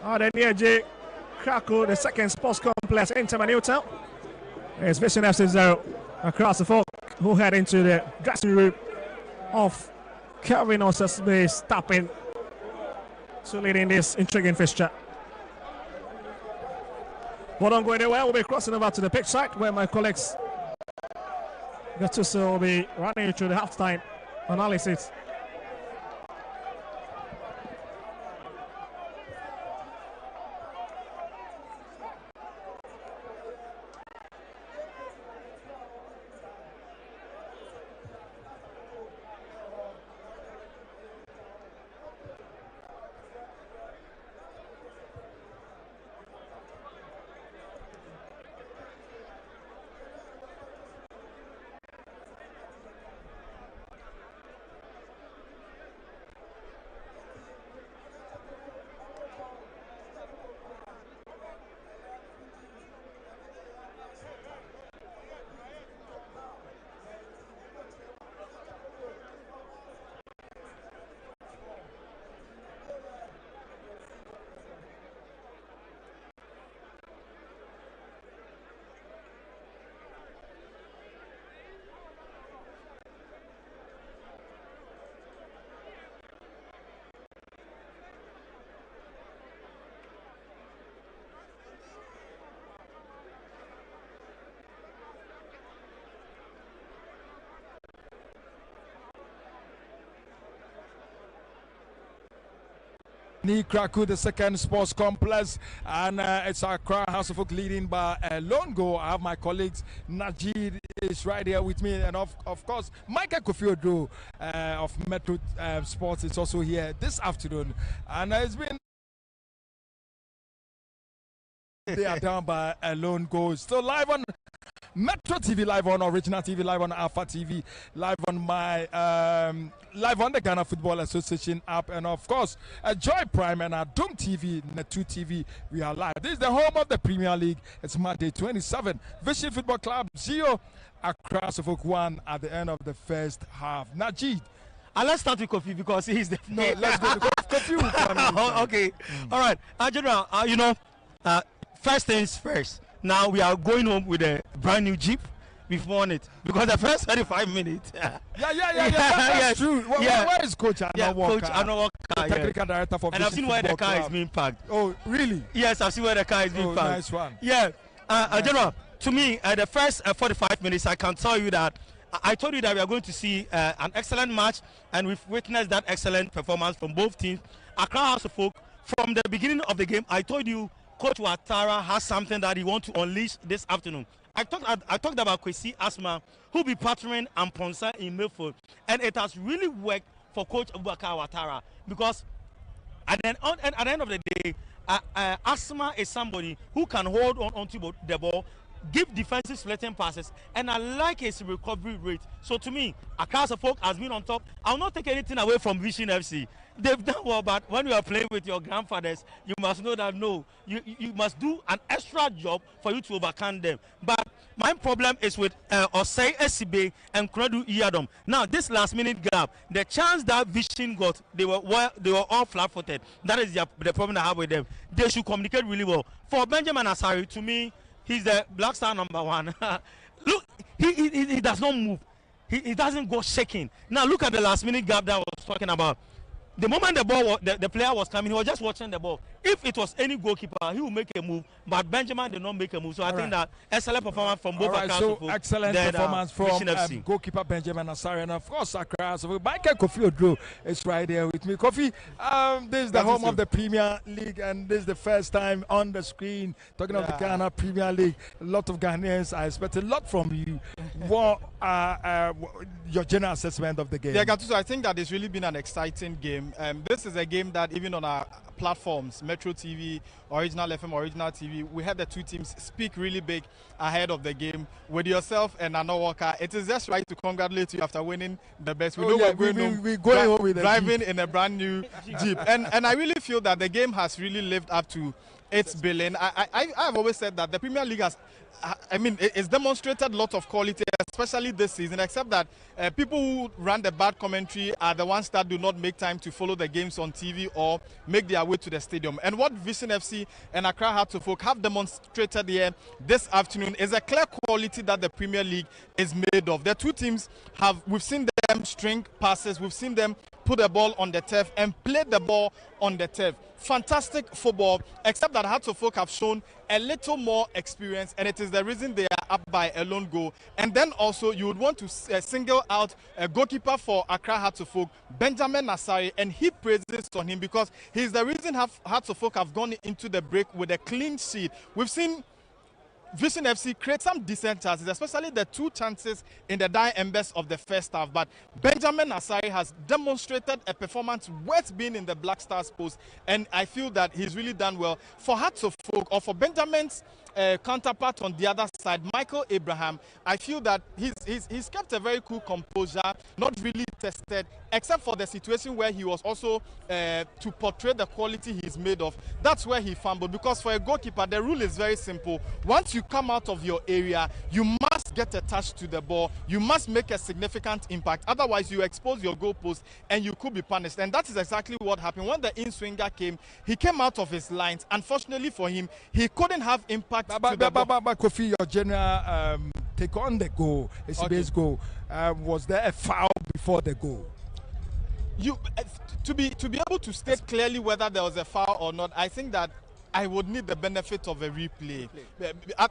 Then near J. Krakow, the second sports complex in Newtown. It's Vision FC 0 across the folk who head into the dressing room of Kelvin Osasbe stopping to lead in this intriguing fixture. But on going anywhere, we'll be crossing over to the pitch side where my colleagues Gattuso will be running through the halftime analysis. Krakow, the second sports complex, and it's Accra House of Folk leading by a lone goal. I have my colleagues Najid is right here with me, and of course Michael Kofi-Odro of Metro Sports is also here this afternoon, and it's been they are down by a lone goal. Still live on Metro TV, live on Original TV, live on Alpha TV, live on my live on the Ghana Football Association app, and of course Joy Prime and our Doom TV, Net2 TV. We are live. This is the home of the Premier League. It's Monday 27. Vision Football Club 0, Accra Suffolk 1 at the end of the first half. Najid. Let's start with Kofi because he's the no. Let's go to Kofi. Will come okay. All right. General, you know, first things first. Now we are going home with a brand new Jeep. We've won it because the first 35 minutes. That's true. Where is Coach Anna Walker? Coach Anna Walker, technical director for. And I've seen where the car is being parked. Oh, really? Yes, I've seen where the car is being parked. Nice one. Yeah. General, to me, the first 45 minutes, I can tell you that I told you that we are going to see an excellent match, and we've witnessed that excellent performance from both teams. Accra House of Folk, from the beginning of the game, I told you Coach Ouattara has something that he wants to unleash this afternoon. I talked about Kwesi Asma, who will be partnering Amponsa in midfield, and it has really worked for Coach Abubakar Ouattara because at the end of the day, Asma is somebody who can hold on to the ball, give defensive splitting passes, and I like his recovery rate. So to me, Accra Folk has been on top. I'll not take anything away from Vision FC. They've done well, but when you are playing with your grandfathers, you must know that no, you must do an extra job for you to overcome them. But my problem is with Osei Esibe and Kredu Iyadom. Now, this last minute gap, the chance that Vision got, they were all flat-footed. That is the problem I have with them. They should communicate really well. For Benjamin Asari, to me, he's the Black Star #1. Look, he does not move. He doesn't go shaking. Now look at the last minute gap that I was talking about. the moment the ball, the player was coming, he was just watching the ball. If it was any goalkeeper, he would make a move, but Benjamin did not make a move. So I think that excellent performance from both accounts. So excellent performance from goalkeeper Benjamin Asari, and of course Accra. So Michael Kofi Odro is right here with me. Kofi, this is the home of the Premier League, and this is the first time on the screen talking of the Ghana Premier League. A lot of Ghanaians, I expect a lot from you. What your general assessment of the game? Yeah, Gatuso, I think that it's really been an exciting game. This is a game that even on our platforms, Metro TV, Original FM, Original TV, we had the two teams speak really big ahead of the game. With yourself and Anna Walker, it is just right to congratulate you after winning the best. We know we're going home with driving in a brand new Jeep. And I really feel that the game has really lived up to its billing. I've always said that the Premier League has, I mean, it's demonstrated a lot of quality, especially this season, except that people who run the bad commentary are the ones that do not make time to follow the games on TV or make their way to the stadium. And what Vision FC and Accra Hearts of Oak have demonstrated here this afternoon is a clear quality that the Premier League is made of. The two teams we've seen them string passes, we've seen them put the ball on the turf and play the ball on the turf. Fantastic football, except that Hearts of Oak have shown a little more experience, and it is the reason they are up by a lone goal. And then also you would want to single out a goalkeeper for Accra Hearts of Oak, Benjamin Asari, and he praises on him because he's the reason Hearts of Oak have gone into the break with a clean sheet. We've seen Vision FC create some decent chances, especially the two chances in the dying embers of the first half. But Benjamin Asari has demonstrated a performance worth being in the Black Stars post, and I feel that he's really done well. For Hearts of Oak, or for Benjamin's counterpart on the other side, Michael Abraham, I feel that he's kept a very cool composure, not really tested, except for the situation where he was also to portray the quality he's made of. That's where he fumbled, because for a goalkeeper, the rule is very simple. Once you come out of your area, you must get attached to the ball. You must make a significant impact. Otherwise, you expose your goalpost and you could be punished. And that is exactly what happened. When the in-swinger came, he came out of his lines. Unfortunately for him, he couldn't have impact. Kofi, your general take on the goal, base goal. Was there a foul before the goal? To be able to state clearly whether there was a foul or not, I think that I would need the benefit of a replay.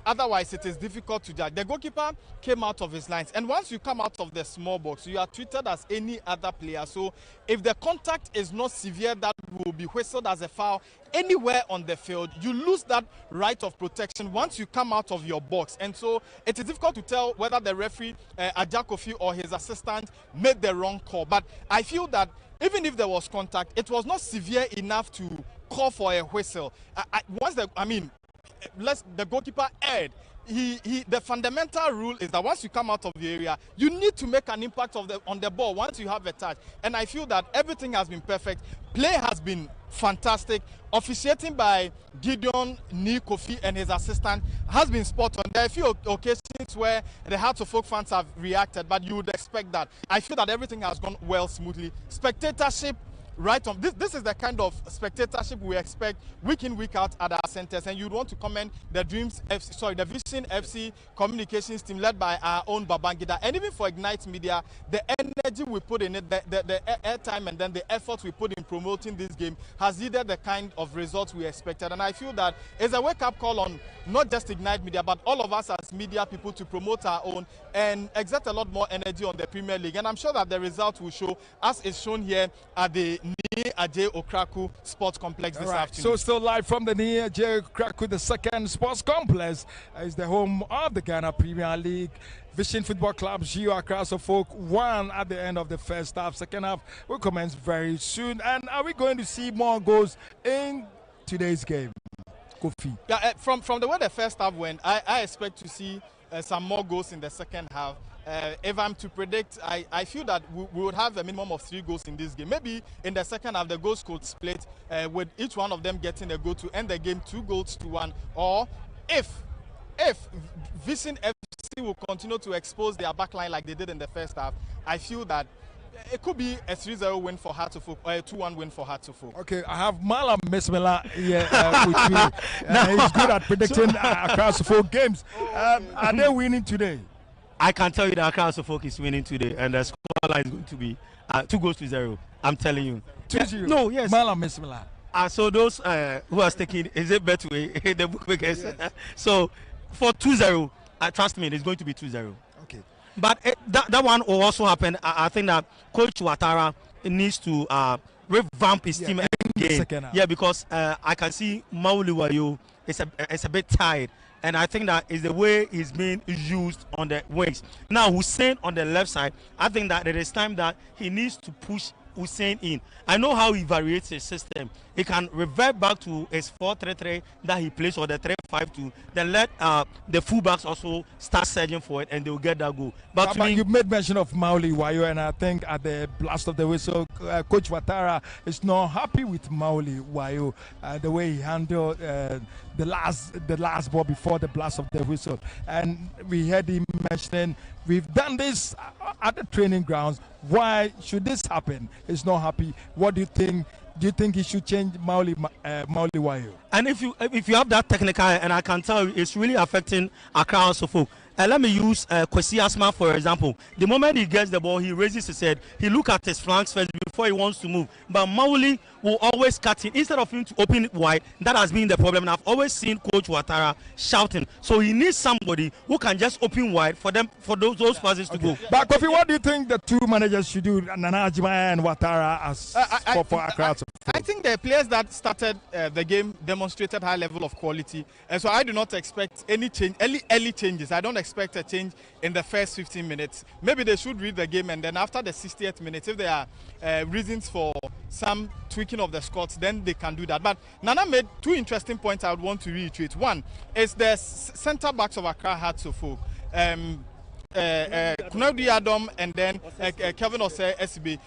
Otherwise, it is difficult to judge. The goalkeeper came out of his lines, and once you come out of the small box, you are treated as any other player. So if the contact is not severe, that will be whistled as a foul anywhere on the field. You lose that right of protection once you come out of your box. And so it is difficult to tell whether the referee, Ajakofi, or his assistant made the wrong call. But I feel that even if there was contact, it was not severe enough to call for a whistle. The goalkeeper erred. The fundamental rule is that once you come out of the area, you need to make an impact on the ball once you have a touch. And I feel that everything has been perfect. Play has been fantastic. Officiating by Gideon, Ni, Kofi, and his assistant has been spot on. There are a few occasions where the Hearts of Oak fans have reacted, but you would expect that. I feel that everything has gone well smoothly. Spectatorship, right on. This is the kind of spectatorship we expect week in, week out at our centers, and you'd want to commend the the Vision FC communications team led by our own Babangida, and even for Ignite Media, the energy we put in it, the airtime, and then the effort we put in promoting this game has yielded the kind of results we expected. And I feel that it's a wake-up call on not just Ignite Media, but all of us as media people to promote our own and exert a lot more energy on the Premier League. And I'm sure that the result will show, as is shown here at the Ajay Okraku Sports Complex this afternoon. So still live from the Ajay Okraku, the second sports complex is the home of the Ghana Premier League. Vision Football Club, Gio Accra of Folk won at the end of the first half. Second half will commence very soon. And are we going to see more goals in today's game, Kofi? Yeah, from the way the first half went, I expect to see some more goals in the second half. If I'm to predict, I feel that we would have a minimum of 3 goals in this game. Maybe in the second half, the goals could split with each one of them getting a goal to end the game 2-1. Or if Vision FC will continue to expose their backline like they did in the first half, I feel that it could be a 3-0 win for Hearts of Oak or a 2-1 win for Hearts of Oak. Okay, I have Malam Mesmela here with me. He's good at predicting across 4 games. Are they winning today? I can tell you that Accra Suffolk is winning today, and the scoreline is going to be 2-0. I'm telling you. 2-0. No, yes. Malam Bismillah. So those who are taking, is it Betway, the bookmakers? Yes. So for 2-0, trust me, it's going to be 2-0. Okay. But that one will also happen. I think that Coach Ouattara needs to revamp his team again. Yeah, because I can see Mauli Wayo is a bit tired. And I think that is the way he's being used on the wings. Now, Hussein on the left side, I think that it is time that he needs to push Hussein in. I know how he variates his system. He can revert back to his 4-3-3 that he plays, or the 3-5-2. Then let the fullbacks also start surging for it, and they will get that goal. But to me, you made mention of Mauli Wayo, and I think at the blast of the whistle, Coach Ouattara is not happy with Mauli Wayo, the way he handled the last ball before the blast of the whistle. And we heard him mentioning, we've done this at the training grounds. Why should this happen? He's not happy. What do you think? Do you think he should change Mauli Wayo? And if you have that technical, and I can tell you, it's really affecting Accra Suffolk. Let me use Kwesi Asma for example. The moment he gets the ball, he raises his head. He looks at his flanks first before he wants to move. But Mauli will always cut in. Instead of him to open it wide, that has been the problem. And I've always seen Coach Ouattara shouting. So he needs somebody who can just open wide for those passes to go. But Kofi, what do you think the two managers should do, Nana Ajima and Ouattara, as for Accra? I think the players that started the game demonstrated high level of quality. And so I do not expect any change, early changes. I don't expect a change in the first 15 minutes. Maybe they should read the game, and then after the 60th minute, if there are reasons for some tweaking of the scores, then they can do that. But Nana made two interesting points I would want to reiterate. One is the centre backs of Accra had Suffolk. Kunadu Adam and then Kevin Osei SB.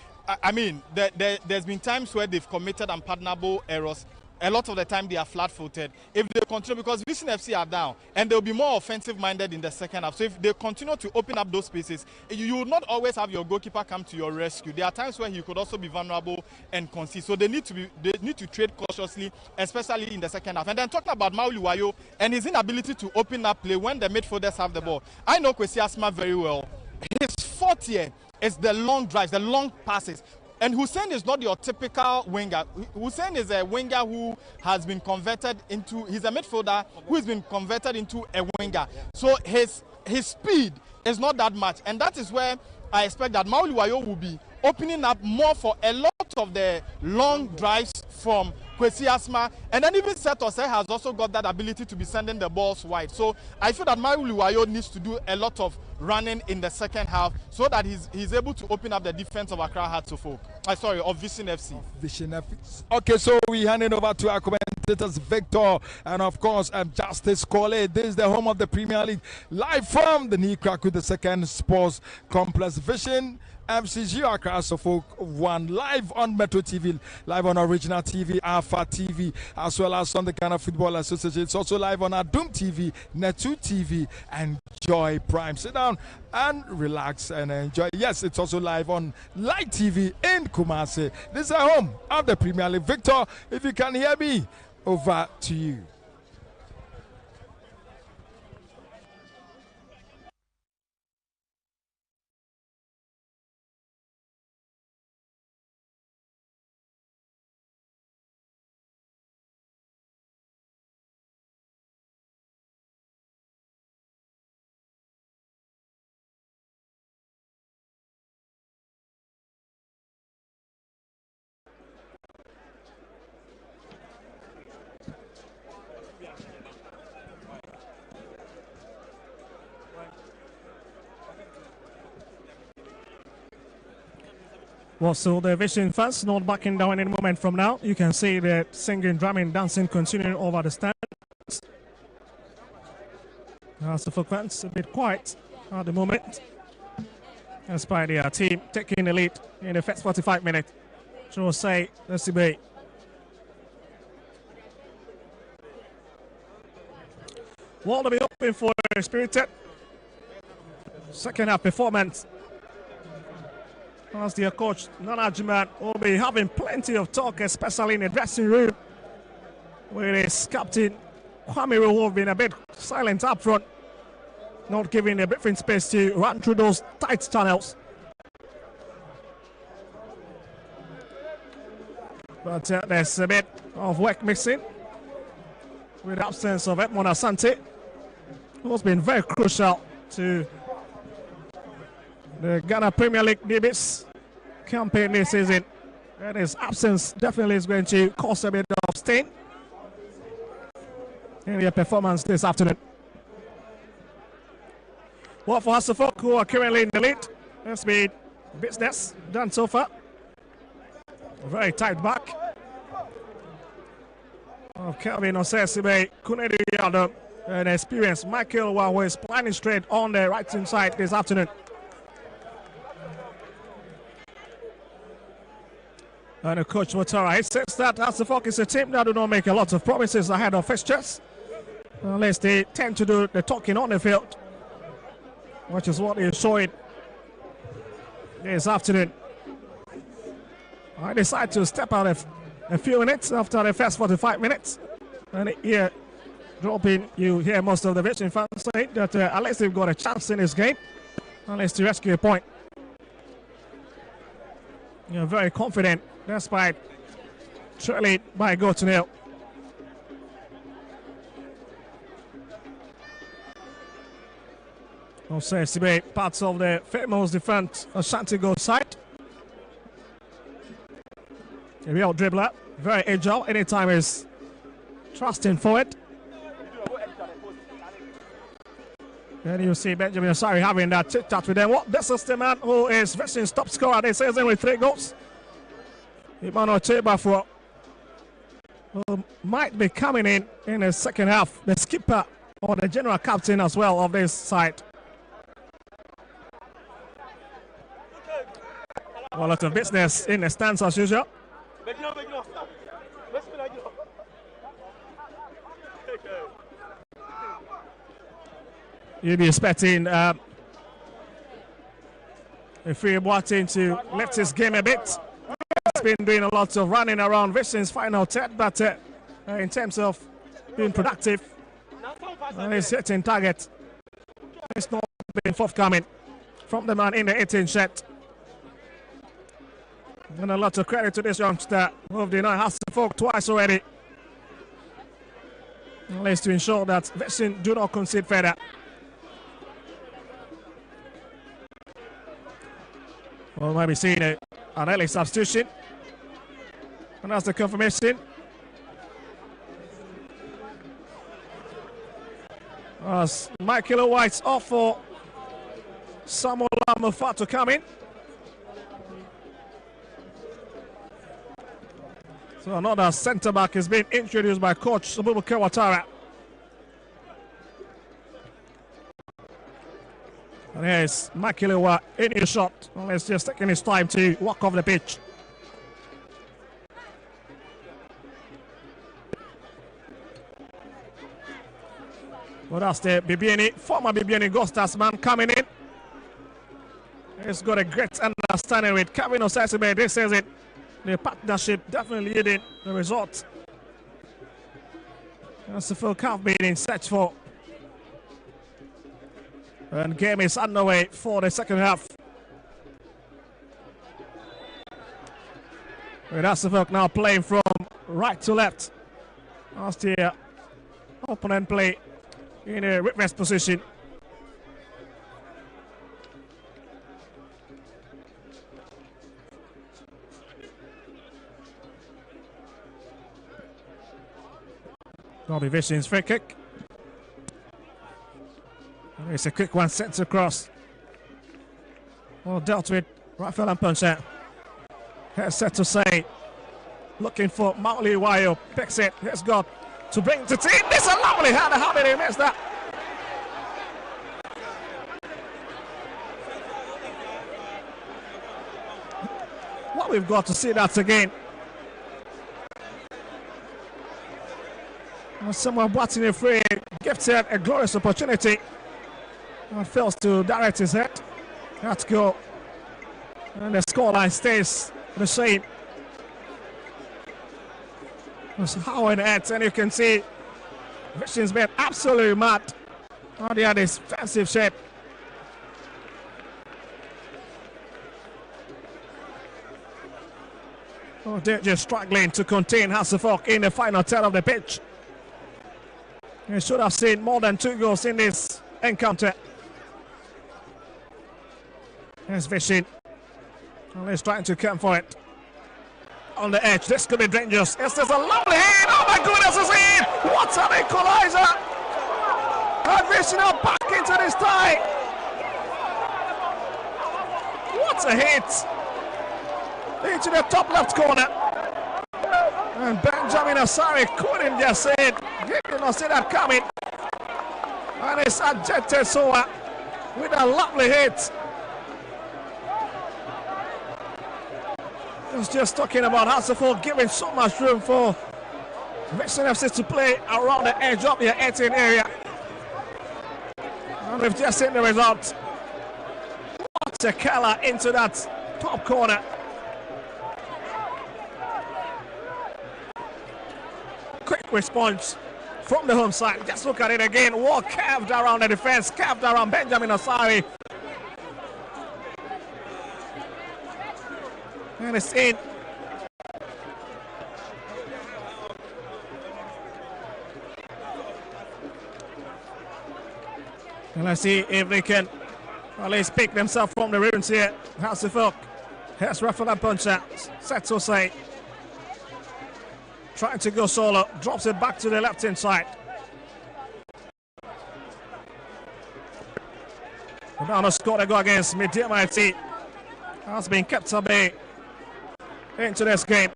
I mean, there's been times where they've committed unpardonable errors. A lot of the time they are flat-footed. If they continue, because Vision FC are down, and they'll be more offensive-minded in the second half. So if they continue to open up those spaces, you will not always have your goalkeeper come to your rescue. There are times where he could also be vulnerable and concede. So they need to trade cautiously, especially in the second half. And then talking about Mauli Wayo and his inability to open up play when the midfielders have the ball. I know Kwesi Asma very well. His forte here is the long drives, the long passes. And Hussein is not your typical winger. Hussein is a winger who has been converted into, he's a midfielder who has been converted into a winger. So his speed is not that much. And that is where I expect that Mauli Wayo will be opening up more for a lot of the long drives from Kwesi Asma. And then even Setose has also got that ability to be sending the balls wide. So I feel that Mauli Wayo needs to do a lot of running in the second half so that he's able to open up the defense of Accra Hearts of Vision FC. Vision FC. Okay, so we hand it over to our commentators, Victor, and of course, Justice Cole. This is the home of the Premier League, live from the Nikrak with the second sports complex. Vision MCG Accra Suffolk 1 live on Metro TV, live on Original TV, Alpha TV, as well as on the Ghana Football Association. It's also live on Adum TV, Netu TV, and Joy Prime. Sit down and relax and enjoy. Yes, it's also live on Light TV in Kumasi. This is the home of the Premier League. Victor, if you can hear me, over to you. Well, so the Vision fans not backing down any moment from now. You can see the singing, drumming, dancing continuing over the stands. Suffolk fans a bit quiet at the moment, despite their team taking the lead in the first 45 minutes. So we'll say, let's see. Well, to be hoping for a spirited second half performance. As their coach, Nana Ajima, will be having plenty of talk, especially in the dressing room, with his captain, Kwame, who have been a bit silent up front. not giving the breathing space to run through those tight channels. But there's a bit of work missing with the absence of Edmond Asante, who's been very crucial to the Ghana Premier League DBs campaign this season. And his absence definitely is going to cause a bit of stain in their performance this afternoon. Well, for Hasselhoff, who are currently in the lead, it's been business done so far. Very tight back of Kelvin Osesibe, Kunedi Yadam, and experienced Michael Wa, who is planning straight on the right hand side this afternoon. And the coach Watara, he says that Hasselhoff is a team that do not make a lot of promises ahead of fixtures, unless they tend to do the talking on the field, which is what he's showing this afternoon. I decided to step out a few minutes after the first 45 minutes. And here, dropping, you hear most of the veteran fans saying that unless they've got a chance in this game, unless to rescue a point. You're very confident, despite trailing by a goal to nil. Osesibe, parts of the famous defense Ashanti goal side. A real dribbler, very agile, anytime is trusting forward. And you see Benjamin Asari having that chit chat with them. Well, this is the man who is Vestrin's top scorer this season with 3 goals. Emmanuel Chebafo, who might be coming in the second half, the skipper or the general captain as well of this side. Well, a lot of business in the stands as usual. You'll be expecting Free Boateng to lift his game a bit. He's been doing a lot of running around Vestrin's final third, but in terms of being productive, and he's hitting target, it's not been forthcoming from the man in the 18 shirt. And a lot of credit to this youngster who denied Hasselhoff twice already. At least to ensure that Vestrin do not concede further. Well, maybe seeing an early substitution. And that's the confirmation. As Michael White's off for Samuel Lamufat to come in. So another centre-back is being introduced by coach Abubakar Watara. And here's Makilewa in his shot. Well, he's just taking his time to walk off the pitch. Well, that's the Bibiani, former Bibiani Ghostas man coming in. He's got a great understanding with Kevin Osesibe this season. The partnership definitely leading the result. That's the full calf being in search for. And game is underway for the second half. With Hasselhoff now playing from right to left. As the opponent play in a reverse position. Bobby Vestrin's free kick. And it's a quick one sent across. Well dealt with Raphael and Puncher. Here's set to say. Looking for Mauli Wayo. Picks it. Here's got to bring to team. This is a lovely header. How did he miss that? What we've got to see that again. Someone batting a free, gifted a glorious opportunity. And fails to direct his head. That's goal. And the scoreline stays the same. That's how it ends, and you can see Vestrin's been absolutely mad Oh, they had this defensive shape. Oh, they're just struggling to contain Hasselhoff in the final third of the pitch. You should have seen more than 2 goals in this encounter. Here's Vishin. Well, he's trying to come for it. On the edge, this could be dangerous. Yes, there's a lovely hit. Oh my goodness, it's in! What an equalizer! And Vishin now back into this tie. What a hit! Into the top left corner. And Benjamin Asari couldn't just say it. He did not see that coming. And it's Ajete Soa with a lovely hit. I was just talking about Hasselhoff giving so much room for Vixen FC to play around the edge of the 18 area. And we've just seen the result. What a color into that top corner. Quick response from the home side. Just look at it again. Wall curved around the defense, curved around Benjamin Asari. And it's in. And let's see if they can at least pick themselves from the ruins here. Hasselhoff. Here's Rafael Puncher. Setso say. Trying to go solo. Drops it back to the left hand side. Ronaldo scored a goal against Midyama FC. Has been kept at bay into this game.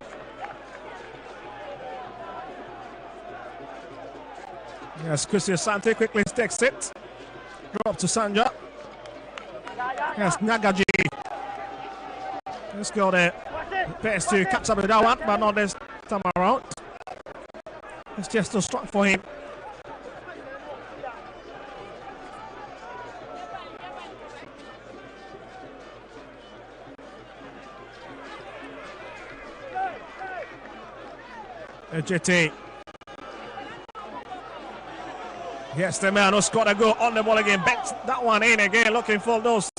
Yes, Christian Sante quickly takes it. Drop to Sanja. Yes, Nagaji. Let's go there. Best to catch up with that one, but not this time around. It's just too strong for him. JT. Yes, the man who scored a goal on the ball again. Bent that one in again, looking for those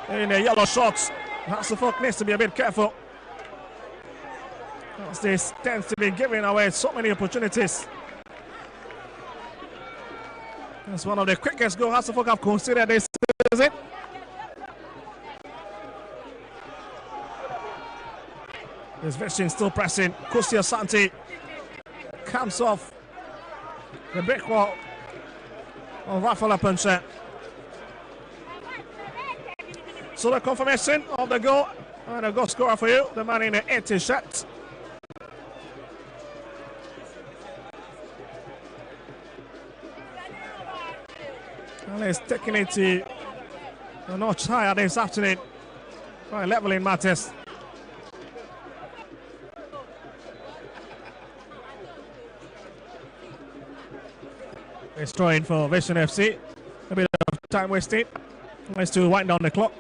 in the yellow shorts. Hasselhoff needs to be a bit careful. As this tends to be giving away so many opportunities. That's one of the quickest goals Hasselhoff have considered this season. This Vishin still pressing. Kustia Santi comes off the brick wall of Rafael Puncher. So the confirmation of the goal and a goal scorer for you, the man in the 80 shirt. Well, he's taking it to a notch higher this afternoon by leveling matters. It's throwing for Vision FC. A bit of time wasted. Nice to wind down the clock.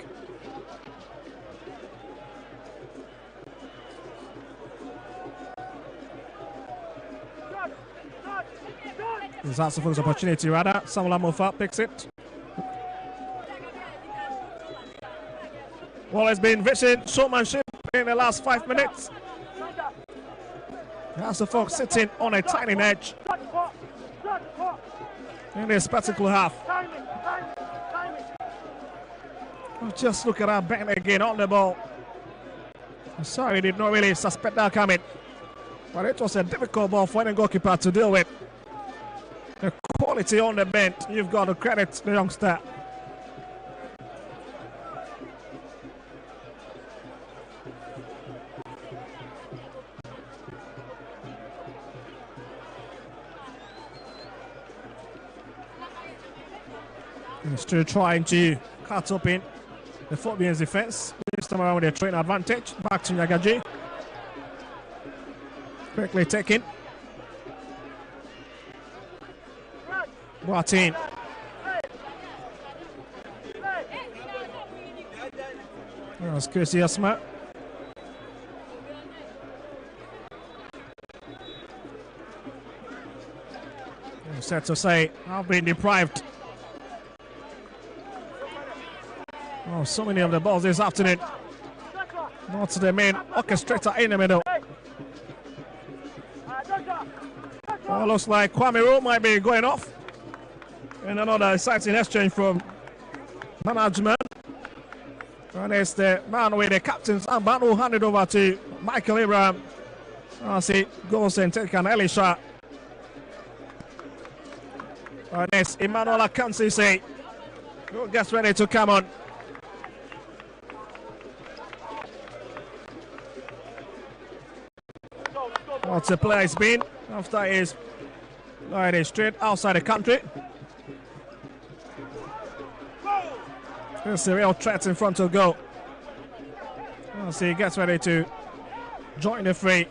It's Hasselhoff's opportunity rather. Samuel Mofa picks it. Well, it's been Vision showmanship in the last 5 minutes. Hasselhoff sitting on a tiny edge in this particular half. Oh, just look at that bend again on the ball. Sorry, did not really suspect that coming. But it was a difficult ball for any goalkeeper to deal with. The quality on the bend, you've got to credit the youngster. He's still trying to cut open the Phobians defense. This time around with a train advantage. Back to Nyagaji. Quickly taken. Boateng. That's Chrissy Asma. Sad to say, I've been deprived of so many of the balls this afternoon. Not the main orchestrator in the middle. Well, looks like Kwame Rowe might be going off. And another exciting exchange from management. And it's the man with the captain's armband who handed over to Michael Abraham. I see goes and take an early shot. And it's Emmanuel Akansisi who gets ready to come on. What's the player has been after his straight outside the country. There's a real threat in front of goal. As he gets ready to join the fray.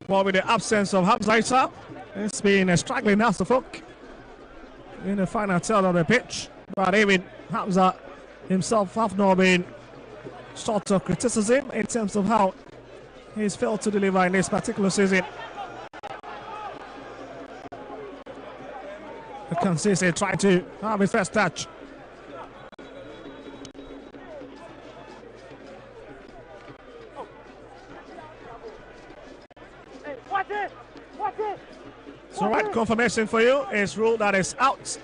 Well, with the absence of Hamza, it's been a struggling Hasselhoff in the final third of the pitch. But even Hamza himself have not been short of criticism in terms of how he's failed to deliver in this particular season. You can see he tried to have his first touch. So right confirmation for you is ruled that is out.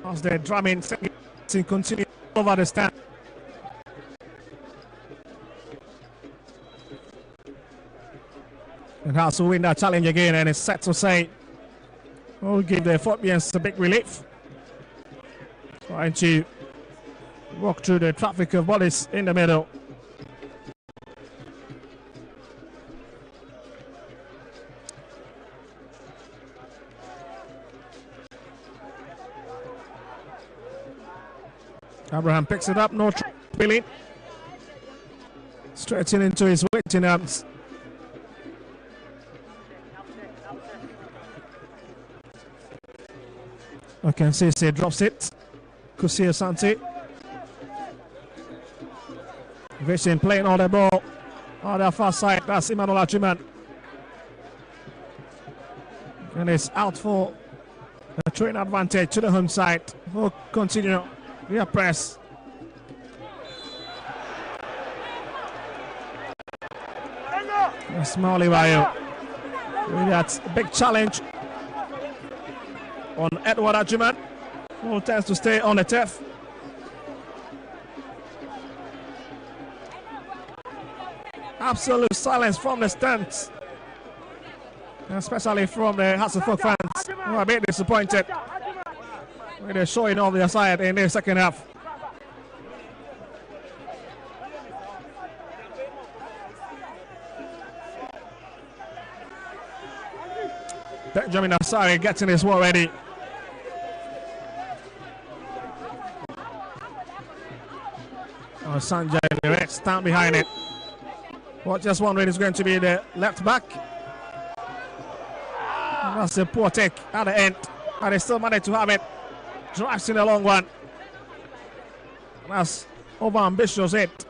As the drumming continue over the stand. And has to win that challenge again, and it's set to say we'll give the Phobbians a big relief. Trying to walk through the traffic of bodies in the middle. Abraham picks it up, no trouble. Stretching into his waiting arms. Okay, Sisse drops it. Kusia Santi. Vision playing on the ball. On the far side, that's Emmanuel Achiman. And it's out for a train advantage to the home side. We'll continue. Via press. Smalley Bayo. With that big challenge on Edward Ajiman, who tends to stay on the turf. Absolute silence from the stands, especially from the Hasselhoff fans, who are a bit disappointed with the showing of their side in the second half. Benjamin Asari getting his work ready. Oh, Sanjay in the red stand behind it. Well, just wondering is going to be the left back. And that's a poor take at the end, but they still managed to have it. Drives in a long one. That's over ambitious hit.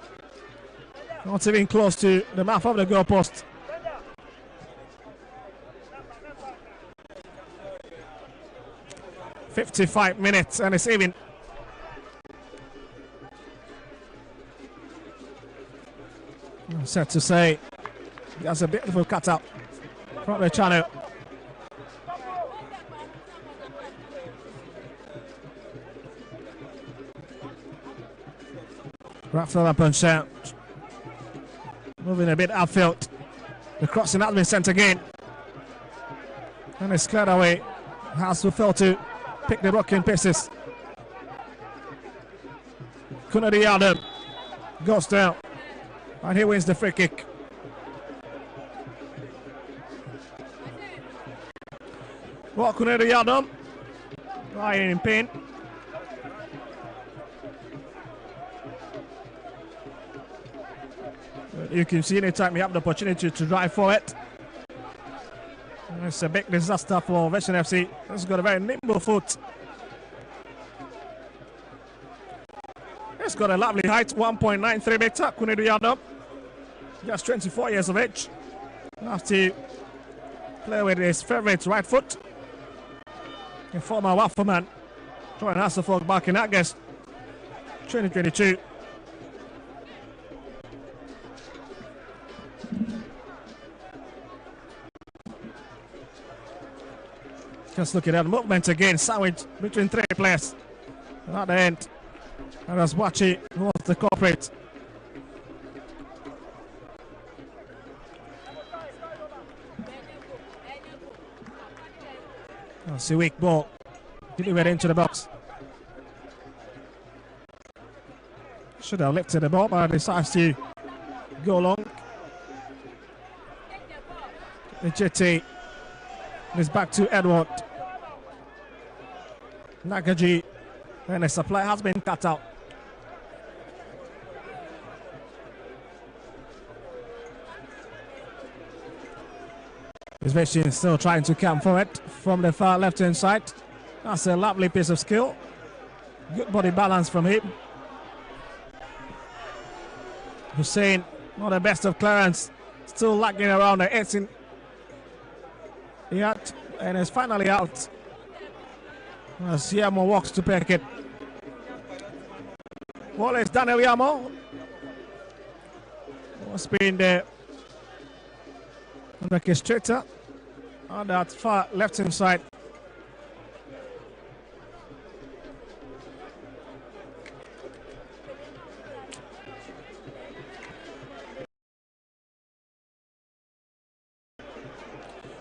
Not even close to the mouth of the goalpost. "55 minutes and it's even." Sad to say, that's a beautiful cutout from the channel. Rafael Puncher moving a bit outfield. The crossing has been sent again. And it's cleared away. Has to fail to pick the rock in pieces. Kunadi Adam goes down. And he wins the free kick. Well, Kunadi Adam lying in pain. You can see anytime you have the opportunity to drive forward, It's a big disaster for Vision FC. It's got a very nimble foot. It's got a lovely height, 1.93 meter. Kunedu Yadav, just 24 years of age. Have to play with his favorite right foot. A former Waffleman, joined Hasselhoff back in August 2022. Just look at that movement again, sandwich between three players. And at the end, Araswachi was the culprit. That's a weak ball. Delivered into the box. Should have lifted the ball, but decides to go long. The JT is back to Edward. Nagaji, and the supply has been cut out. His Vision still trying to come forward from the far left hand side. That's a lovely piece of skill. Good body balance from him. Hussein, not the best of clearance. Still lagging around the 18 yard, and is finally out. As Yamo walks to pick it. Well, it's Daniel Yamo. What's been there? Orchestrator on that far left hand side.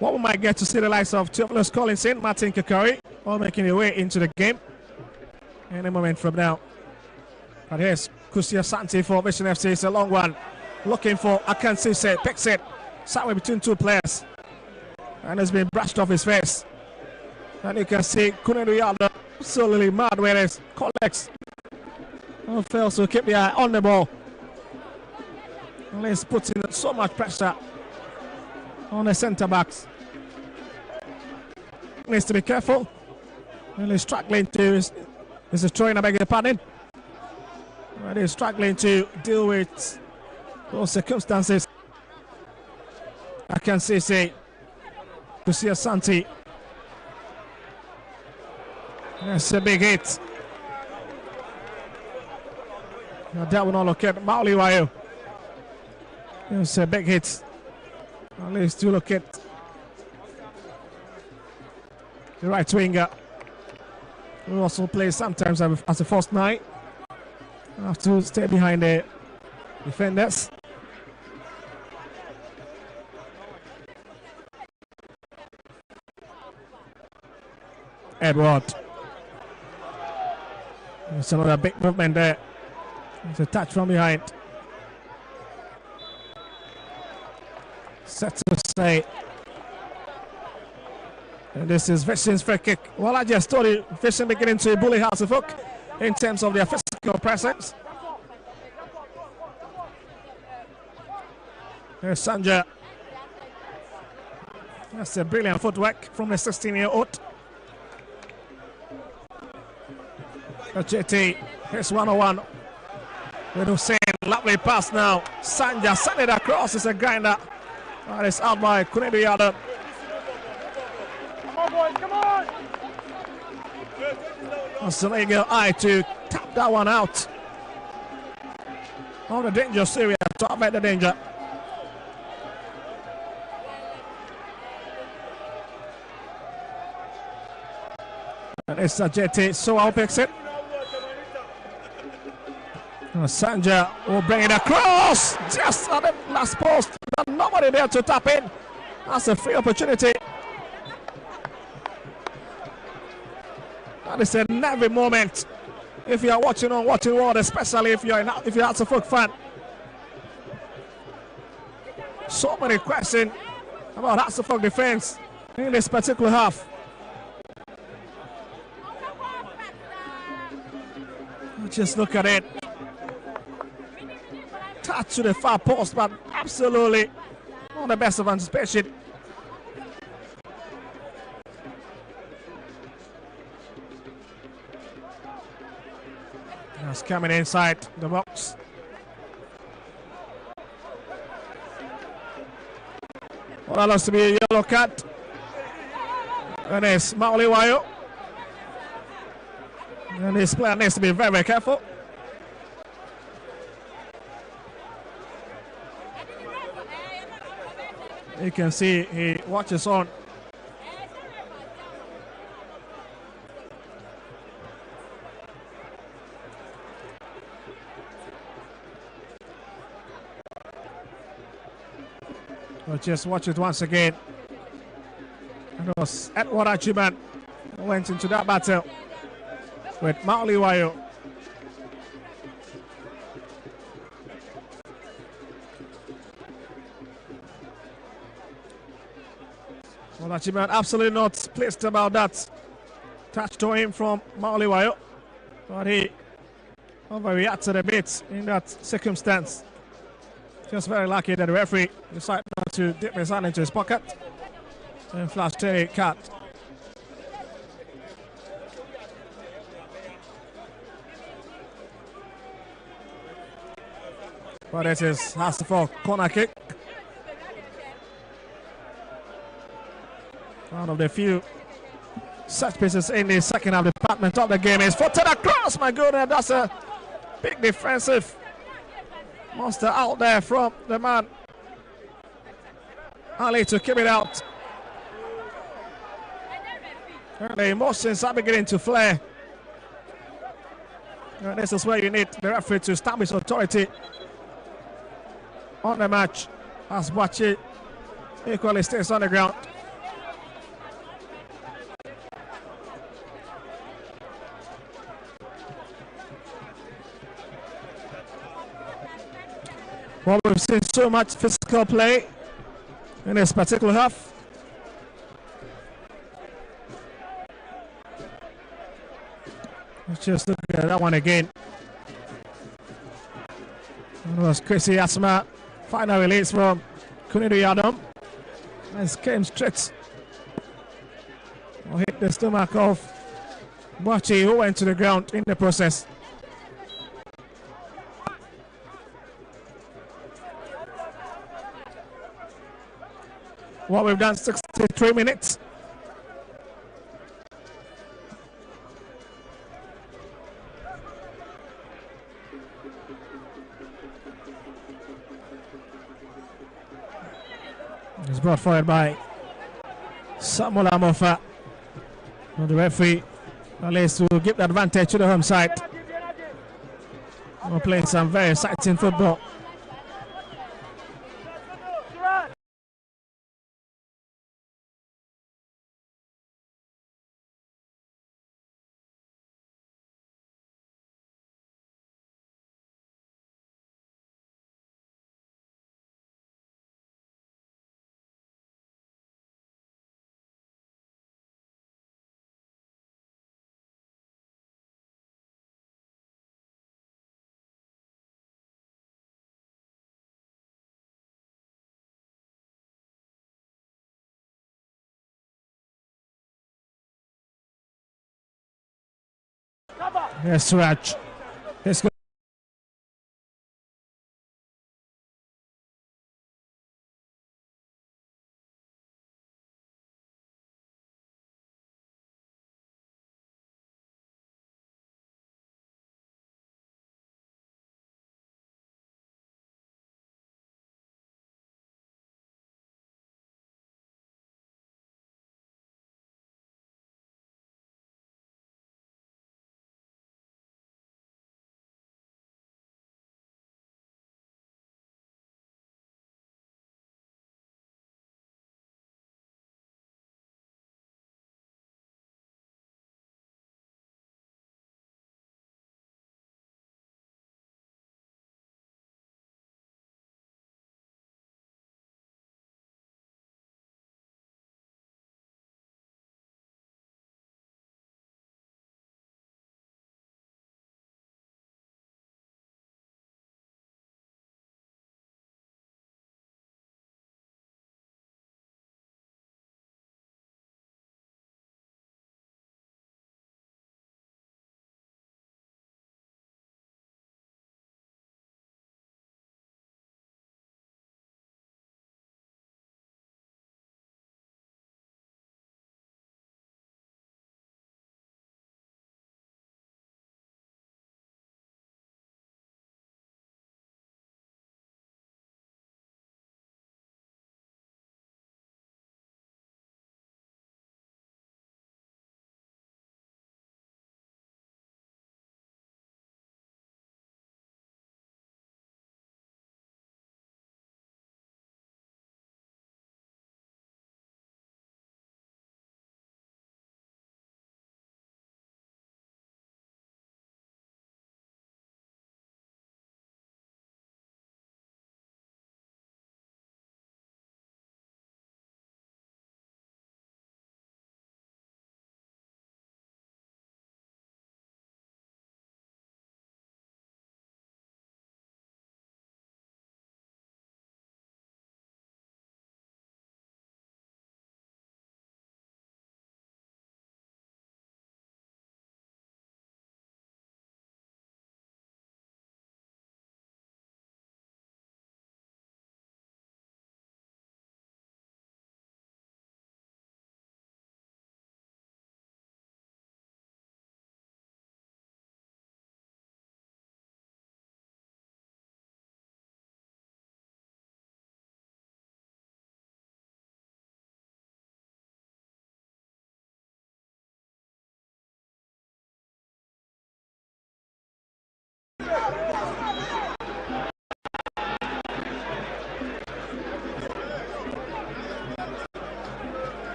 What we might get to see the likes of Theophilus Collinson, Martin Kakari, all making their way into the game any moment from now. But here's Kusia Santi for Vision FC. It's a long one. Looking for Akansise, picks it. Somewhere between two players. And it's been brushed off his face. And you can see Kunedu Yada absolutely mad with his colleagues. All fails to keep the eye on the ball. And he's putting so much pressure on the centre backs. Needs to be careful. And he's struggling to. Is throwing, I beg your pardon. And he's struggling to deal with those circumstances. I can see Kusia Santi. That's a big hit. Now that will not look at Mauli Wayo. It's a big hit. At least to look at the right winger, who also plays sometimes as a first nine. Have to stay behind the defenders. Edward. There's another big movement there. It's a touch from behind. Set to stay. And this is Vision's free kick. Well, I just told you, Vision beginning to bully Hasselhoff in terms of their physical presence. There's Sanja. That's a brilliant footwork from the 16-year-old. JT, here's 101. With Hussein, lovely pass now. Sanja sent it across, it's a grinder. And it's out by Kunedu Yadav. Come on, boys, come on! That's an eagle eye to tap that one out. On the dangerous area, talk about the danger. And it's a JT, so I'll picks it. Sanja will bring it across just at the last post. Nobody there to tap in. That's a free opportunity. That is an every moment. If you are watching on Watching World, especially if you're a Hasselhoff fan. So many questions about Hasselhoff defense in this particular half. Just look at it. Touch to the far post, but absolutely not the best of anticipation. That's coming inside the box. Well, that looks to be a yellow card. And it's Mauliwayo. And this player needs to be very, very careful. You can see he watches on. We'll just watch it once again. And it was Edward Achiman who went into that battle with Mauliwayo. Well, Achiman absolutely not pleased about that touch to him from Mauliwayo, but he overreacted a bit in that circumstance. Just very lucky that the referee decided not to dip his hand into his pocket and flashed a card. But it has to fall corner kick. One of the few set pieces in the second half department of the game is footed across. My goodness, that's a big defensive monster out there from the man Ali to keep it out. And the emotions are beginning to flare. And this is where you need the referee to establish authority on the match as Bachi equally stays on the ground. Well, we've seen so much physical play in this particular half. Let's just look at that one again. It was Chrissy Asma. Final release from Kunidu Yadam. And came straight. Hit the stomach of Bachi, who went to the ground in the process. Well, we've done 63 minutes. It's brought forward by Samuel Amofa. And the referee allows to give the advantage to the home side. We're playing some very exciting football. Yes, Raj. Let's go.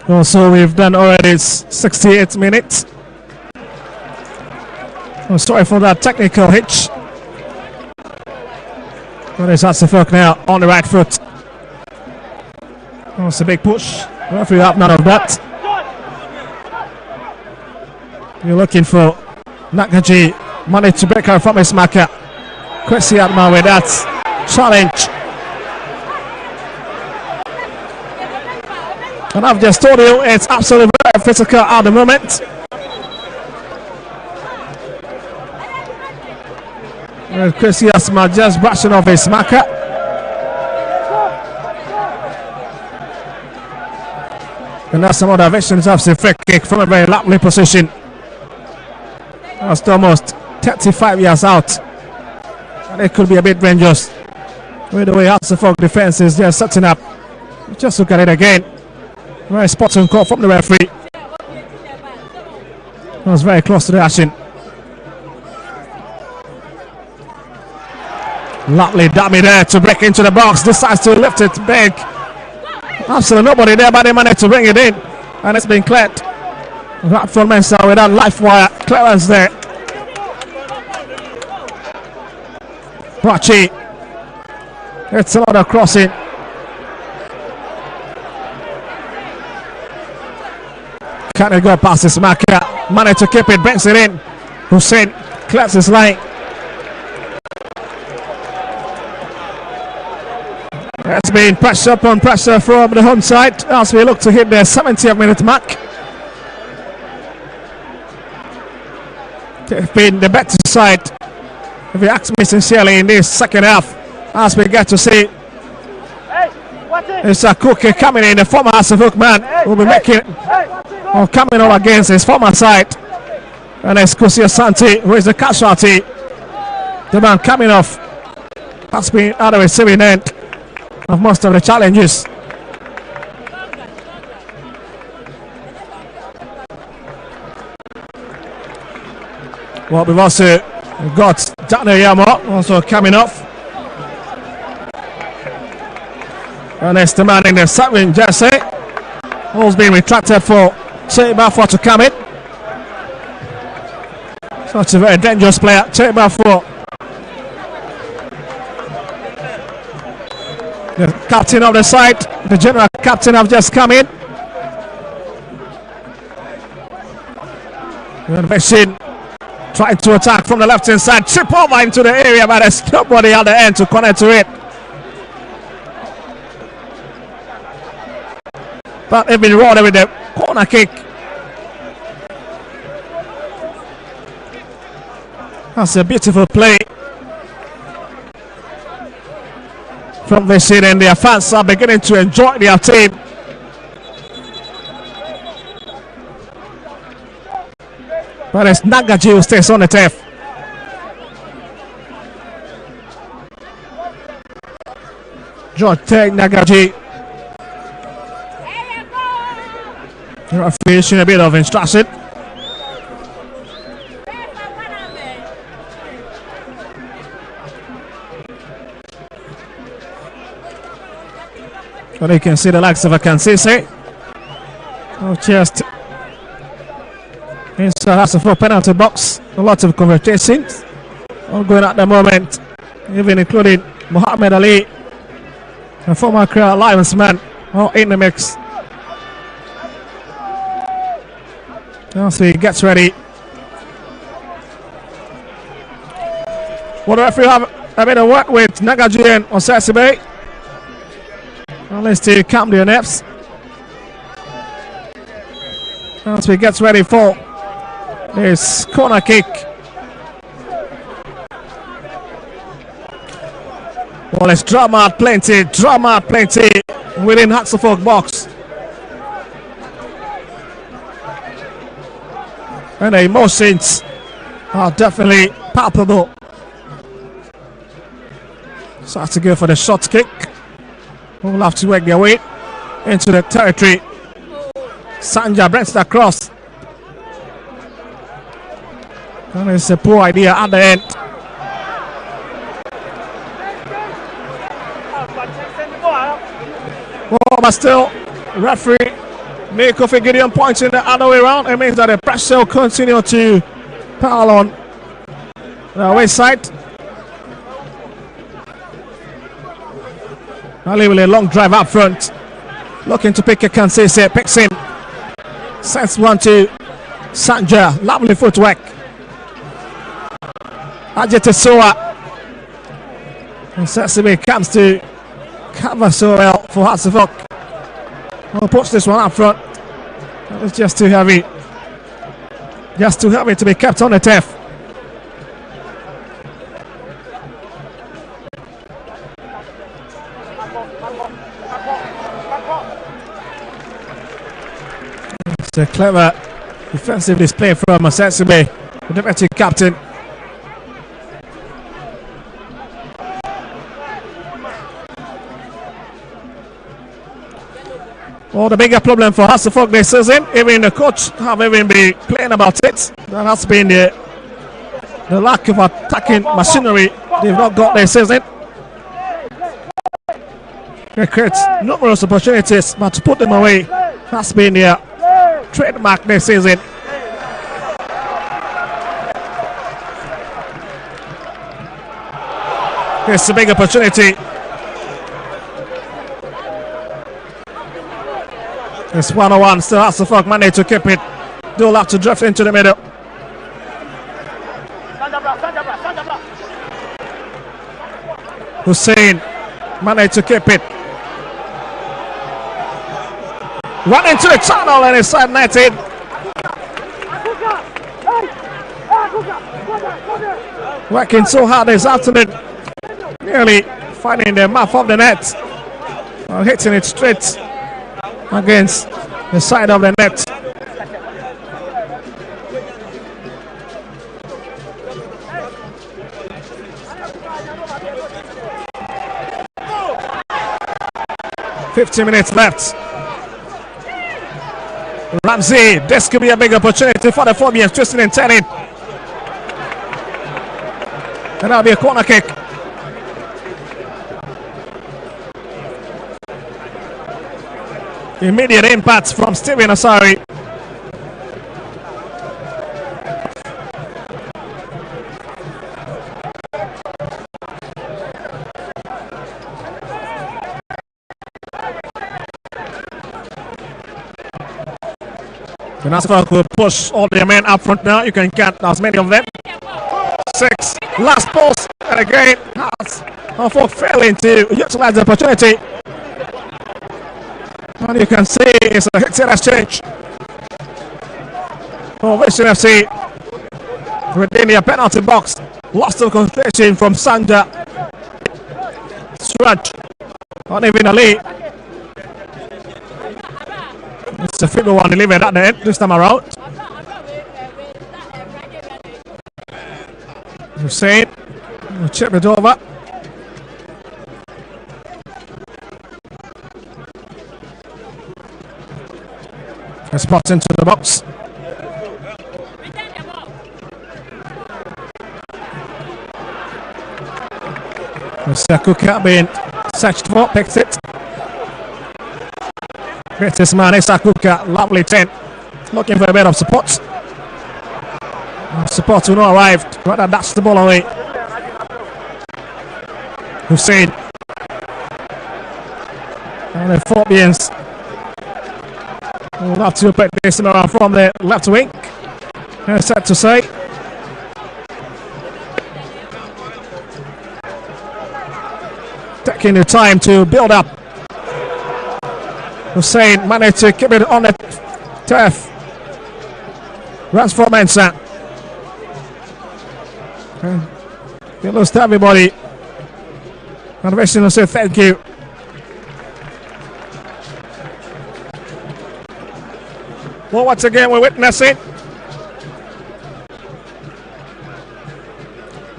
So we've done already 68 minutes. Oh, sorry for that technical hitch. But it's Hasselhoff now on the right foot. Oh, it's a big push. Referee have none of that. You're looking for Nakaji. Managed to break her from his marker. Kwesi Adma with that challenge. And I've just told you it's absolutely very physical at the moment. Kwesi Adma just brushing off his marker. And that's some other visions of the free kick from a very lovely position. That's almost 35 yards out. And it could be a bit dangerous. With the way Hasselhoff defense is just setting up. Just look at it again. Very spot on call from the referee. That was very close to the action. Lovely dummy there to break into the box. Decides to lift it big. Absolutely nobody there, but they managed to bring it in. And it's been cleared. Right from Mensah with that life wire clearance there. Brachi. It's another crossing. Can't go past his marker. Managed to keep it, brings it in. Hussein clears his line. There's been pressure upon pressure from the home side as we look to hit the 70th minute mark. They've been the better side, if you ask me sincerely, in this second half. As we get to see, it's a cookie coming in, the former Hasselhoff man will be making or coming up against his former side. And it's Kusia Santi who is the casualty. The man coming off has been at the receiving end of most of the challenges. Well, we've also got Daniel Yamo also coming off. And it's the man in the 7 jersey who's been retracted for Cheba to come in. Such a very dangerous player, Cheba. The captain of the side, the general captain, have just come in. Veshin trying to attack from the left hand side, chip over into the area, but there's nobody at the end to connect to it. But they've been rewarded with the corner kick. That's a beautiful play from Veshin, and their fans are beginning to enjoy their team. But it's Nagaji who stays on the turf. George Tech Nagaji. Finishing a bit of instruction. And you can see the likes of a Kansese. Oh, just inside has a full penalty box. A lot of conversations all going at the moment, even including Muhammad Ali, a former Accra Lions man, all in the mix. Now so he gets ready. What the referee have a bit of work with Nagaji and Osasibe. Let's see, calm their nerves. As we get ready for this corner kick. Well, it's drama plenty within Hasselhoff box. And the emotions are definitely palpable. So has to go for the short kick. We'll have to work their way into the territory. Sanja brings it across. And it's a poor idea at the end. Well, but still, referee Nico Gideon pointing the other way around. It means that the pressure will continue to pile on the away side. Ali with a long drive up front. Looking to pick a Kansese. Picks in. Sends one to Sanja. Lovely footwork. Ajitesoa. And Sesame comes to cover so well for Hatsefok. We'll push this one up front. That was just too heavy. Just too heavy to be kept on the turf. It's a clever defensive display from Sesame, the deputy captain. Well, the bigger problem for Hatsefok this season, even the coach have even been playing about it. That has been the lack of attacking machinery they've not got this season. They create numerous opportunities, but to put them away has been their trademark this season. Here's a big opportunity. It's 1-1, still Hatsefok managed to keep it. They'll have to drift into the middle. Hussein managed to keep it. Run into the channel and inside netted. Working so hard this afternoon. Nearly finding the mouth of the net. Hitting it straight against the side of the net. $50 minutes left. Ramsey, this could be a big opportunity for the Phobians, twisting and turning. And that'll be a corner kick. Immediate impact from Steven Asari. GHANASPORTS will push all their men up front now. You can count as many of them. 6. Last post. And again, Hatsefok failing to utilize the opportunity. And you can see it's a hit exchange for Vision FC within their penalty box. Lost the concentration from Sanja. Suraj not even Ali. It's a feeble one delivered at the end this time around. Hussein will chip it over. A spot into the box. Mr. Kuka being searched for, picks it. Greatest man, Kuka, lovely 10. Looking for a bit of support. Support will not arrive. Rather, that's the ball away. Hussein. And the Phobians will have to put this around from the left wing. And set to say. Taking the time to build up. Hussein managed to keep it on the turf. Runs for Mensah. They lost everybody. And Vision will say thank you. Well, once again, we're witnessing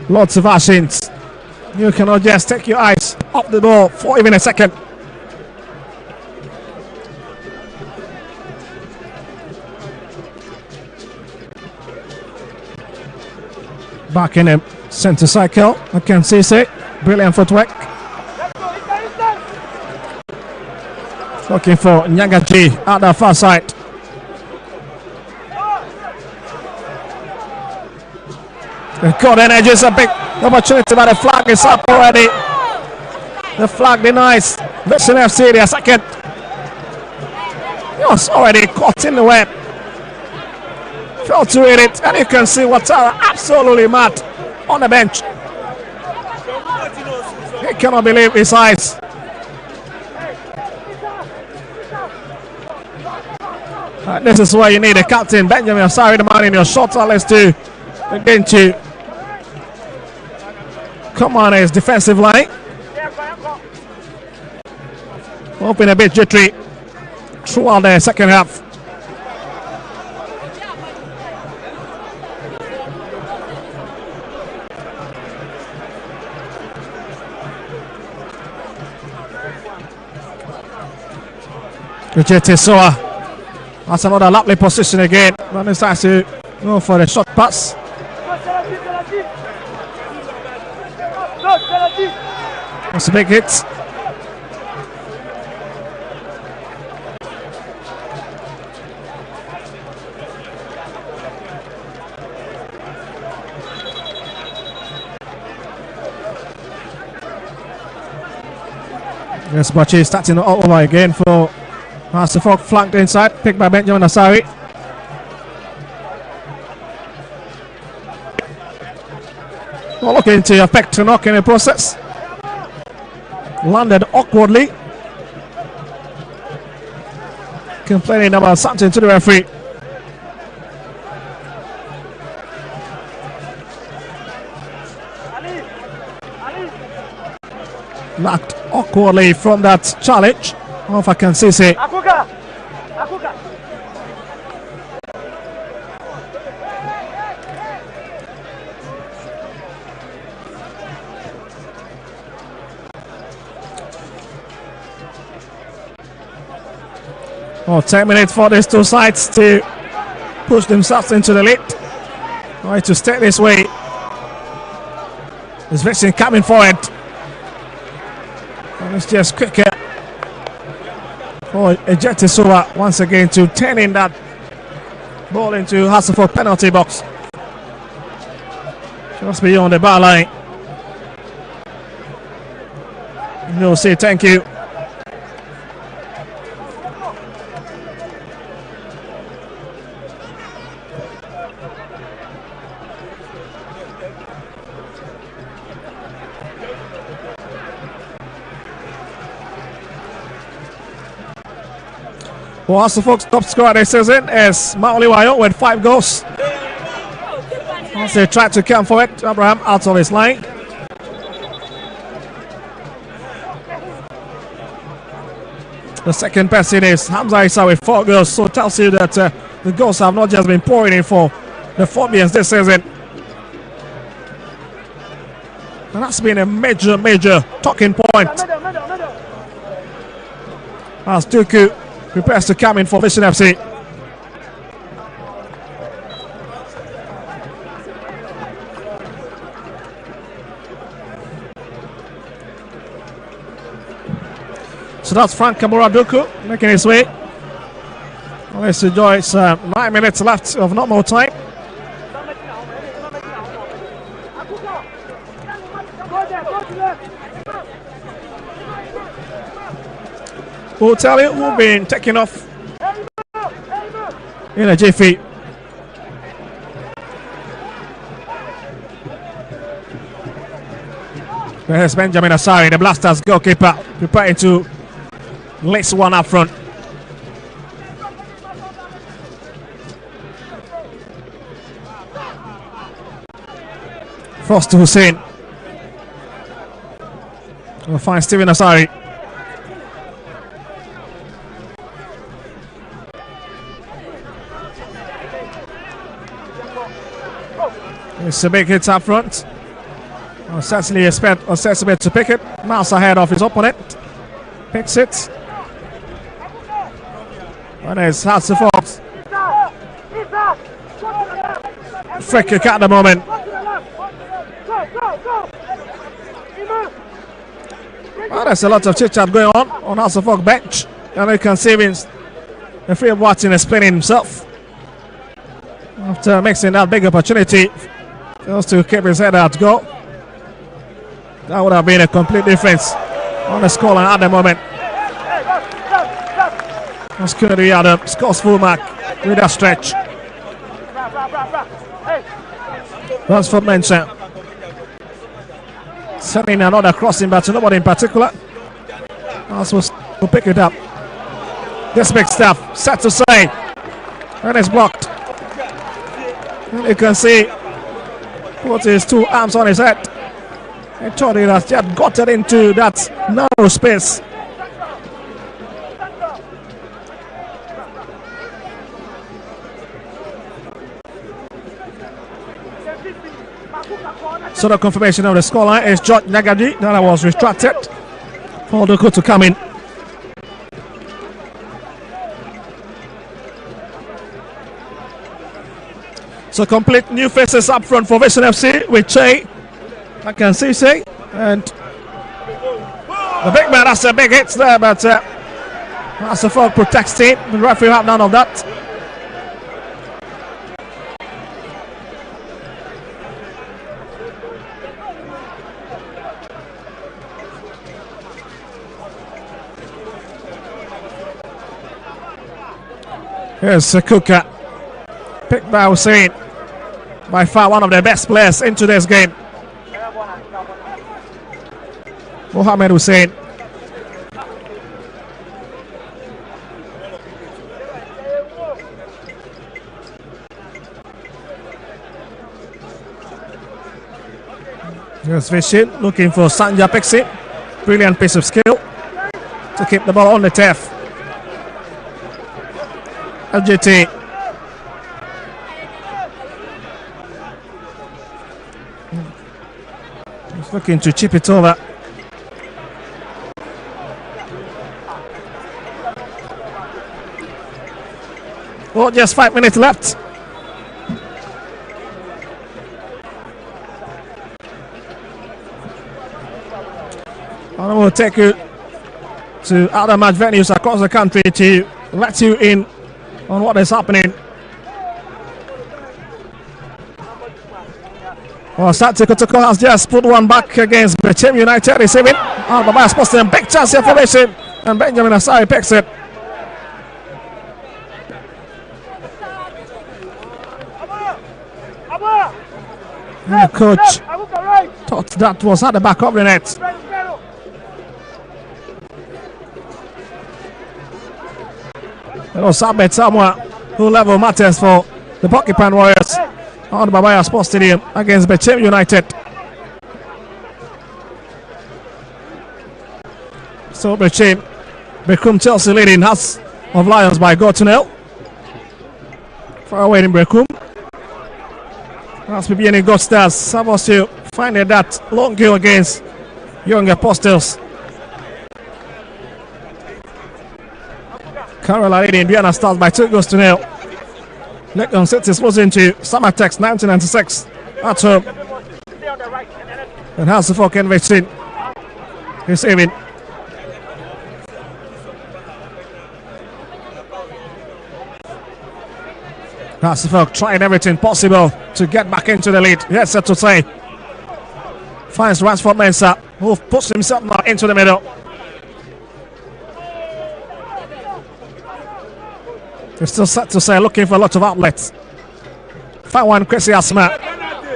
lots of actions. You cannot just take your eyes off the ball for even a second. Back in the center cycle, I can see it. Brilliant footwork. Looking for Nyagaji at the far side. Good energy, it's a big opportunity, but the flag is up already. The flag denies Vision FC their second. He was already caught in the web. Fell to it, and you can see Watara absolutely mad on the bench. He cannot believe his eyes. This is where you need a captain, Benjamin Asari, the man in your short list to begin to come on his defensive line. Hoping a bit jittery throughout the second half. Soa. That's another lovely position again. Man decides to go for the short pass. That's a big hit. Yes, Bachi starting all over again for Hasselhoff, flanked inside, picked by Benjamin Asari. Well, looking to affect a knock in the process. Landed awkwardly. Complaining about something to the referee. Lacked awkwardly from that challenge. If I can see it. Oh, 10 minutes for these two sides to push themselves into the lead. Try to stay this way. Is Vixen coming forward? And it's just quicker. Oh, ejected Soa once again to turn in that ball into Hasselhoff penalty box. Just beyond the bar line. No, say thank you. Well, Hasselhoff's top scorer this season is Mauliwayo with 5 goals. As they tried to come for it, Abraham out of his line. The second person is Hamza Issa with 4 goals, so it tells you that the goals have not just been pouring in for the Phobians this season. And that's been a major talking point. As Tuku prepares to come in for Vision FC. So that's Frank Kamura-Duku making his way. Well, let's enjoy. It's 9 minutes left of normal time. We'll tell you who've been taking off in a jiffy. There's Benjamin Asari, the Blasters goalkeeper, preparing to lace one up front. Frost to Hussein. We'll find Stephen Asari. It's a big hit up front. Certainly expect Sesame to pick it. Miles ahead of his opponent. Picks it. And it's Hasselhoff. Free kick at the moment. Well, there's a lot of chit chat going on Hasselhoff bench. American Savings. The free watching explaining himself after mixing that big opportunity. Fails to keep his head out goal. That would have been a complete difference on the scoreline at the moment. Oscuri Adam scores full mark with a stretch. Ransford mentioned sending another crossing, but to nobody in particular. Also will pick it up. This big stuff set to say, and it's blocked. And you can see put his two arms on his head. And thought it has just gotten into that narrow space. So the confirmation of the scoreline is George Nagaji. That was retracted for Doko to come in. So complete new faces up front for Vision FC with Che, I can see Say, and the big man has a big hit there, but that's a foul protects him. The referee have none of that. Here's Sakuka, picked by Hussein, by far one of the best players in today's game. Mohamed Hussein. Here's Vishin looking for Sanja Pixie. Brilliant piece of skill to keep the ball on the turf. LGT. He's looking to chip it over. Oh, just 5 minutes left. And we'll take you to other match venues across the country to let you in on what is happening. Well, Sati Kotoko has just put one back against Bechem United, receiving. Baba has posted a big chance here for Bechem, and Benjamin Asai picks it. And the coach thought that was at the back of the net. It was Sabet Samoa who level matters for the Porcupine Warriors on the Babaya Sports Stadium against Bechem United. So Bechem, Becum Chelsea leading Hearts of Lions by goal to nil. Far away in Becum. That's beginning Gold Stars. Supposed to find that long goal against Young Apostles. Kerala leading Vienna Stars by 2 goals to nil. Legon City is losing to Samatex 1996 at home. And House of Folk Investment is saving. House of Folk trying everything possible to get back into the lead. Yes, to say. Finds Ransford Mensah, who puts himself now into the middle. They're still set to say, looking for a lot of outlets. Find one, Chrissy Asma.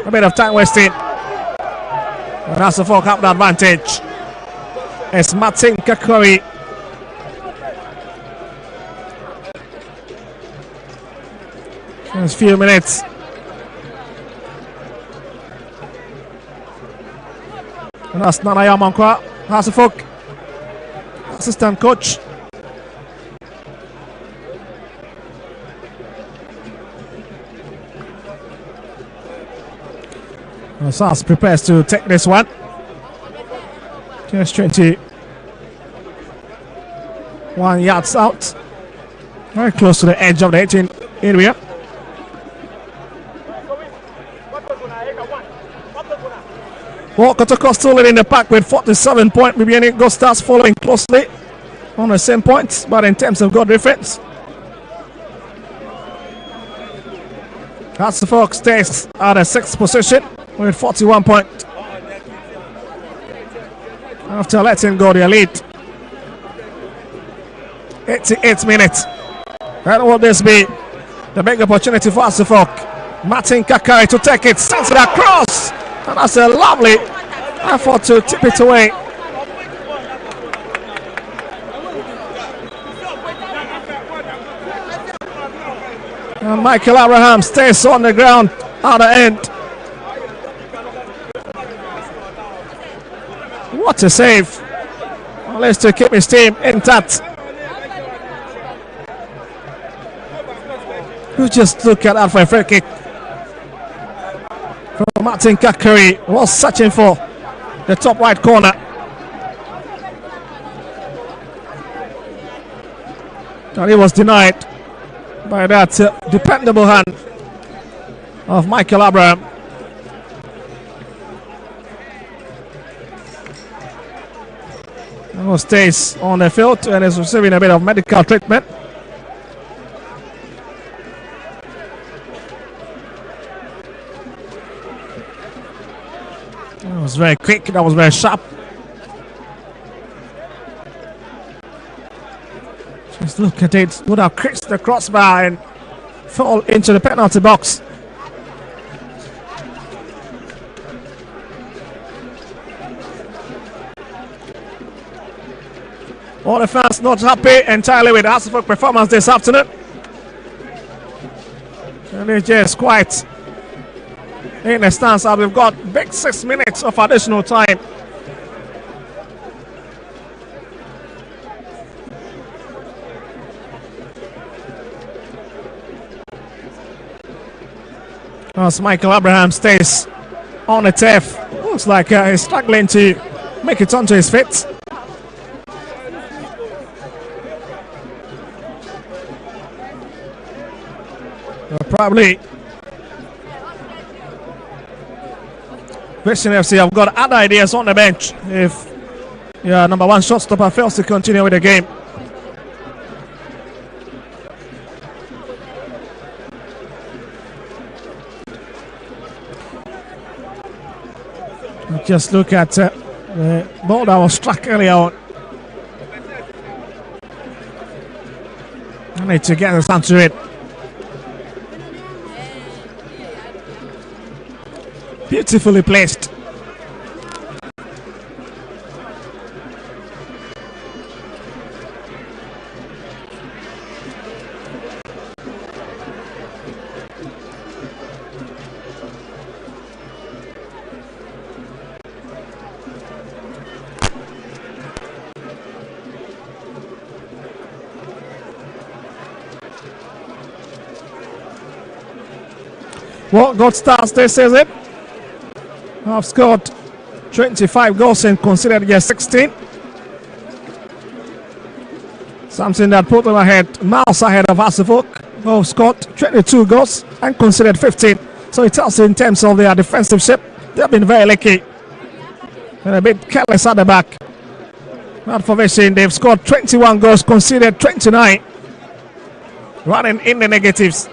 A bit of time wasting. And that's the Folk have the advantage. It's Martin Kakori. Just a few minutes. And that's Nanaya Mankwa. That's the Folk. Assistant coach. Sas prepares to take this one. Just 21 yards out. Very close to the edge of the 18 area. Well, Kotoko still in the pack with 47 points. Bibiani Gold Stars following closely on the same points, but in terms of goal difference, Suffolk stays at the 6th position with 41 points after letting go their lead. 88 minutes. And will this be the big opportunity for Suffolk? Martin Kakari to take it, sends it across, and that's a lovely effort to tip it away. And Michael Abraham stays on the ground at the end. What a save! At least to keep his team intact. You just look at that for a free kick from Martin Kakari. Was searching for the top right corner. And he was denied by that dependable hand of Michael Abraham. He stays on the field and is receiving a bit of medical treatment. That was very quick, that was very sharp. Just look at it, would have crissed the crossbar and fall into the penalty box. All the fans not happy entirely with the Suffolk performance this afternoon. And they're just quite in the stance as we've got big 6 minutes of additional time. As Michael Abraham stays on the turf, looks like he's struggling to make it onto his feet. Probably Vision FC have got other ideas on the bench if number one shotstopper fails to continue with the game. Just look at the ball that was struck earlier on. I need to get the sun to it. Beautifully placed. What God starts this, is it? Have scored 25 goals and conceded just 16. Something that put them ahead, miles ahead of Suffolk, who scored 22 goals and conceded 15. So it tells you in terms of their defensive shape, they've been very lucky and a bit careless at the back. Not for Vision, they've scored 21 goals, conceded 29, running in the negatives.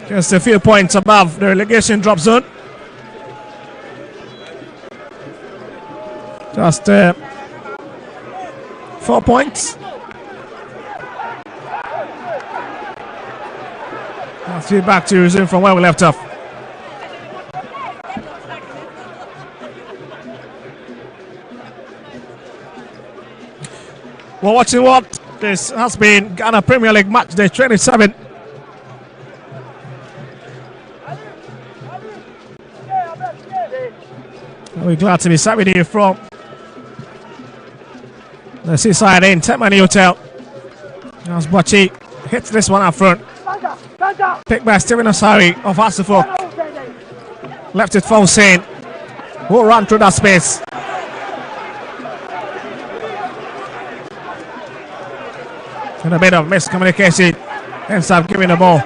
Just a few points above the relegation drop zone. Just 4 points. Let's be back to resume from where we left off. We're watching what this has been Ghana Premier League match day 27. We're glad to be sat with you from the Seaside Inn, Temani Hotel. As Bochi hits this one up front. Picked by Stephen Osari of Suffolk. Left it for Hussein, who ran through that space. And a bit of miscommunication ends up giving the ball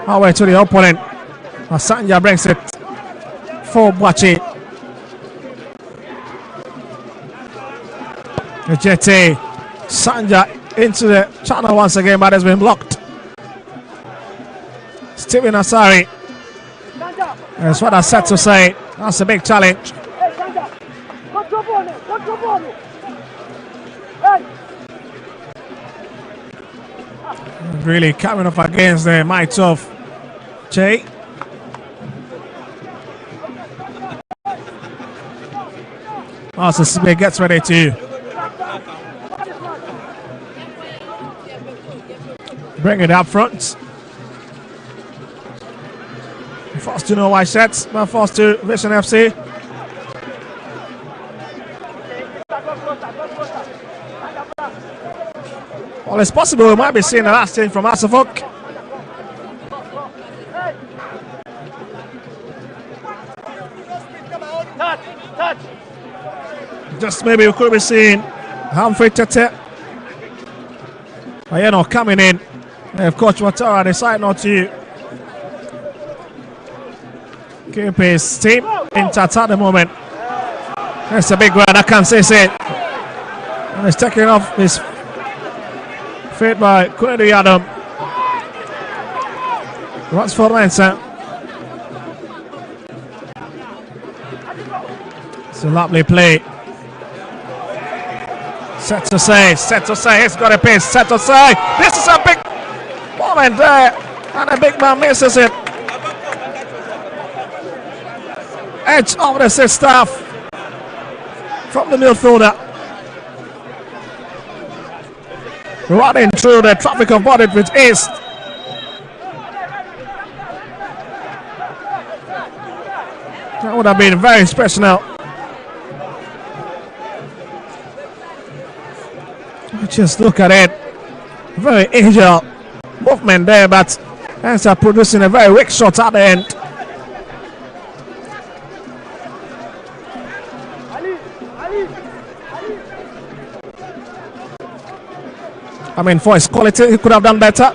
away to the opponent. Sanja brings it for Boache. Jete Sanja into the channel once again, but has been blocked. Steven Asari. That's what I said to say. That's a big challenge. Really coming up against the might of Che. Also, Sibe gets ready to bring it up front. Forced to no wide sets, but forced to Vision FC. Well, it's possible we might be seeing the last change from Asafok. Just maybe we could be seeing Humphrey Tete. But you know, coming in. If Coach Watara decide not to keep his team intact at the moment. That's a big one, I can't say it. And he's taking off his feet by Kwedu Adam. Runs for Mensa. It's a lovely play. Set to say, he's got a pace. Set to say, this is a big moment there, and a big man misses it. Edge of the sixth staff from the midfielder. Running through the traffic of body with ease. That would have been very special now. Just look at it. Very agile movement there, but ends up producing a very weak shot at the end. I mean, for his quality, he could have done better.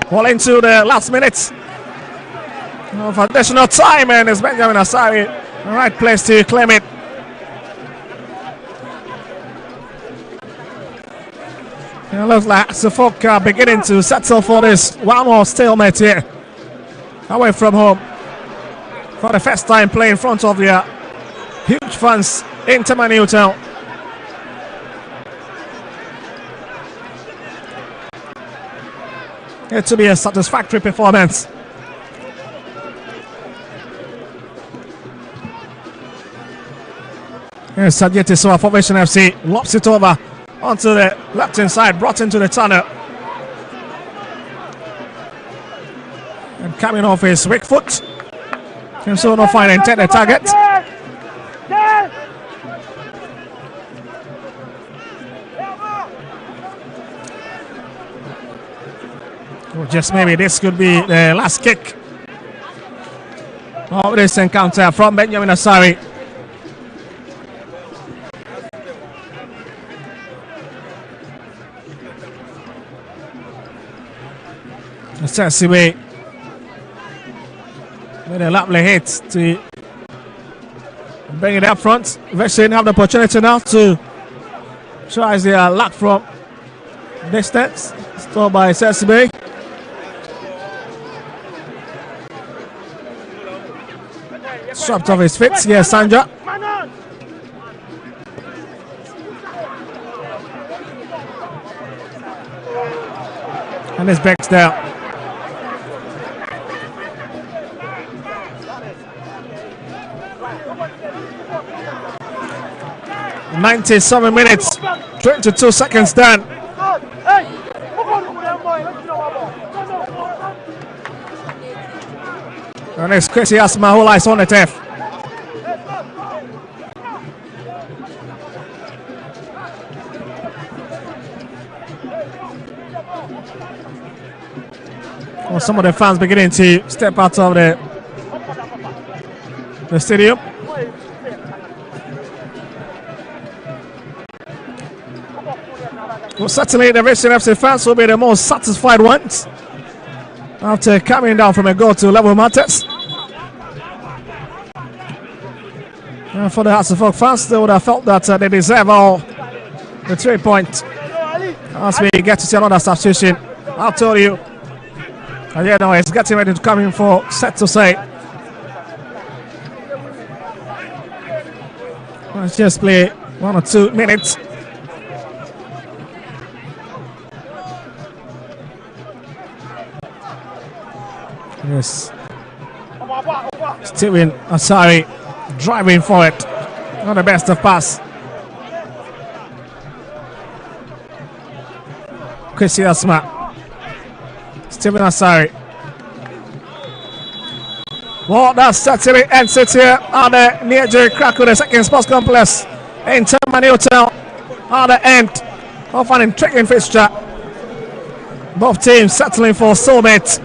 Well, into the last minutes of additional time, and it's Benjamin Asari, the right place to claim it. It looks like Suffolk are beginning to settle for this one more stalemate here. Away from home. For the first time playing in front of their huge fans in Tammany Hotel. It to be a satisfactory performance. Here's Sajeti Soa for Vision FC. Lops it over onto the left hand side, brought into the tunnel. And coming off his weak foot. Can so no find and take the target. Well, just maybe this could be the last kick of this encounter from Benjamin Asari. Sasiwe with a lovely hit to bring it up front. Vision have the opportunity now to try their luck from distance. Stopped by Sasiwe. Swapped off his feet. Yes, Sanja. And his back's there. 97 minutes, 22 seconds down. And it's Kwesi Asma who lies on the turf. Well, some of the fans beginning to step out of the stadium. Well, certainly the Vision FC fans will be the most satisfied ones after coming down from a goal to level matters. And for the Hasselhoff fans, they would have felt that they deserve all the 3 points. As we get to see another substitution, I'll tell you. And yeah, now it's getting ready to come in for set to say. Let's just play 1 or 2 minutes. Yes. Steven Asari driving for it. Not the best of pass. Chrissy Asma. Steven Asari. Well, that's certainly ends it here at the near Jerry Krakow, the second sports complex in Termini Hotel at the end of an intriguing fixture. Both teams settling for soulmate.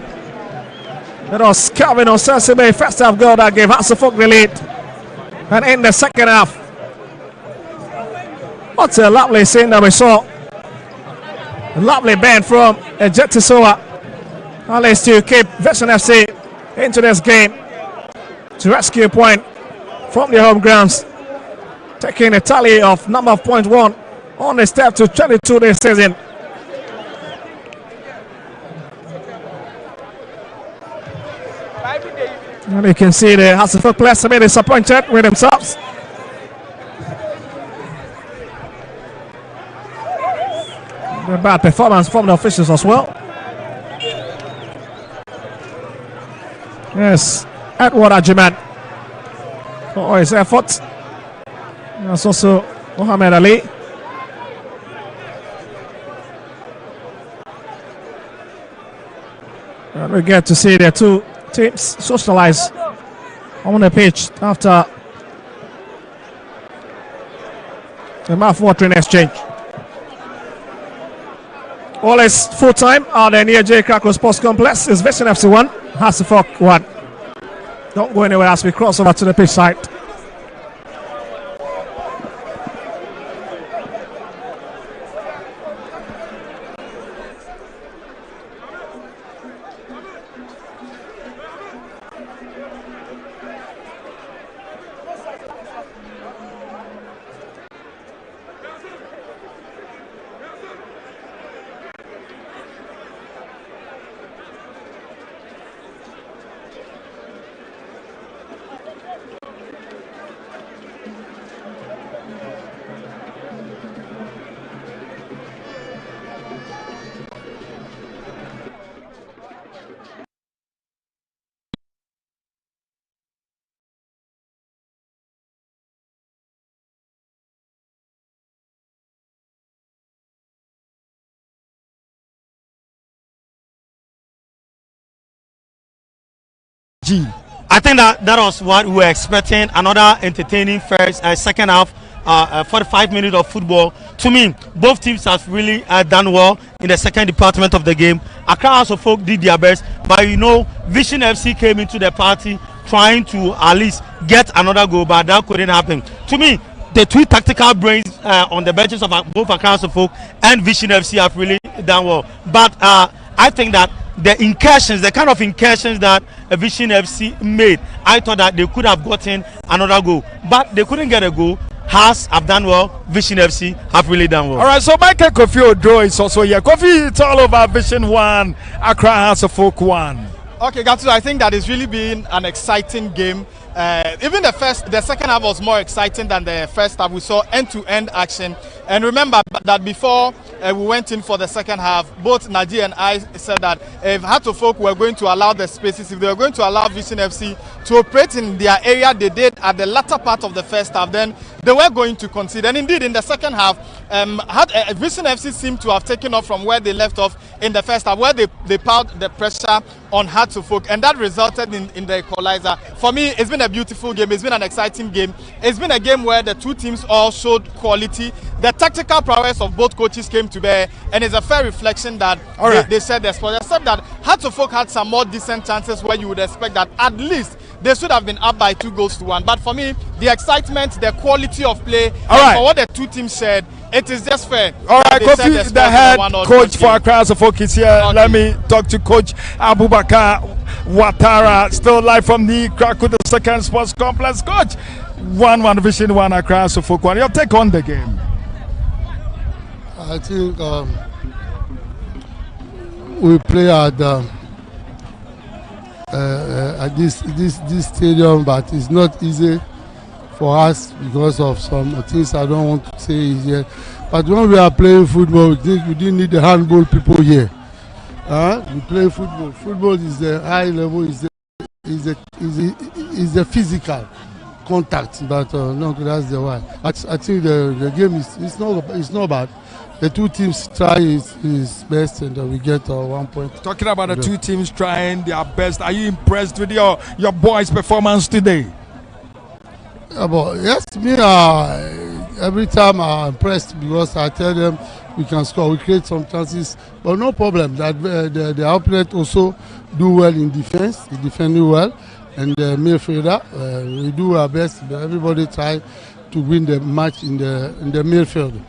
It was Calvin Osasibe first half goal that gave Hasselhoff the lead. And in the second half, what a lovely scene that we saw. A lovely bend from Ejetisoa. At least to keep Vision FC into this game to rescue a point from the home grounds. Taking a tally of number of points won on the step to 22 this season. And you can see the Hasselhoff players a bit disappointed with themselves. A bad performance from the officials as well. Yes, Edward Ajiman for his effort. There's also Mohamed Ali. And we get to see the two teams socialize on the pitch after the mouth-watering exchange. All is full time at the near J Krakow Sports Complex. Is Vision FC 1, Hasselhoff 1. Don't go anywhere as we cross over to the pitch side. I think that was what we were expecting. Another entertaining second half, 45 minutes of football. To me, both teams have really done well in the second department of the game. Accra Hasselhoff did their best, but you know, Vision FC came into the party trying to at least get another goal, but that couldn't happen. To me, the two tactical brains on the benches of both Accra Hasselhoff and Vision FC have really done well. But I think that the kind of incursions that Vision FC made, I thought that they could have gotten another goal, but they couldn't get a goal. Has have done well. Vision FC have really done well. All right, so Michael Kofi Odo is also here. Kofi, it's all over Vision 1, Accra Hasselhoff 1. Okay, Gatu, I think that it's really been an exciting game. Even the second half was more exciting than the first half. We saw end-to-end action. And remember that before we went in for the second half, both Naji and I said that if Hasselhoff were going to allow the spaces, if they were going to allow Vision FC to operate in their area they did at the latter part of the first half, then they were going to concede. And indeed, in the second half, Vision FC seemed to have taken off from where they left off in the first half, where they piled the pressure on Hasselhoff, and that resulted in the equalizer. For me, it's been a beautiful game. It's been an exciting game. It's been a game where the two teams all showed quality. The tactical prowess of both coaches came to bear, and it's a fair reflection that they said their sport. Except that Hasselhoff had some more decent chances where you would expect that at least they should have been up by 2-1. But for me, the excitement, the quality of play, and for what the two teams said, it is just fair. All right, Kofi, the head coach for Accra Suffolk is here. Okay. Let me talk to Coach Abubakar Watara, still live from the Krakow, the second sports complex. Coach, 1-1 Vision 1 Accra Suffolk 1. Your take on the game? I think we play at this stadium, but it's not easy for us because of some things I don't want to say here. But when we are playing football, we think we didn't need the handball people here. We play football. Football is the high level, is the physical contact. But no, that's the why. I think the game is not bad. The two teams try his best, and we get 1 point. Talking about the two teams trying their best, are you impressed with your boys' performance today? Yes, me. Every time I'm impressed because I tell them we can score, we create some chances, but no problem. That the opponent also do well in defense, he defending well, and the midfielder we do our best. But everybody try to win the match in the midfield.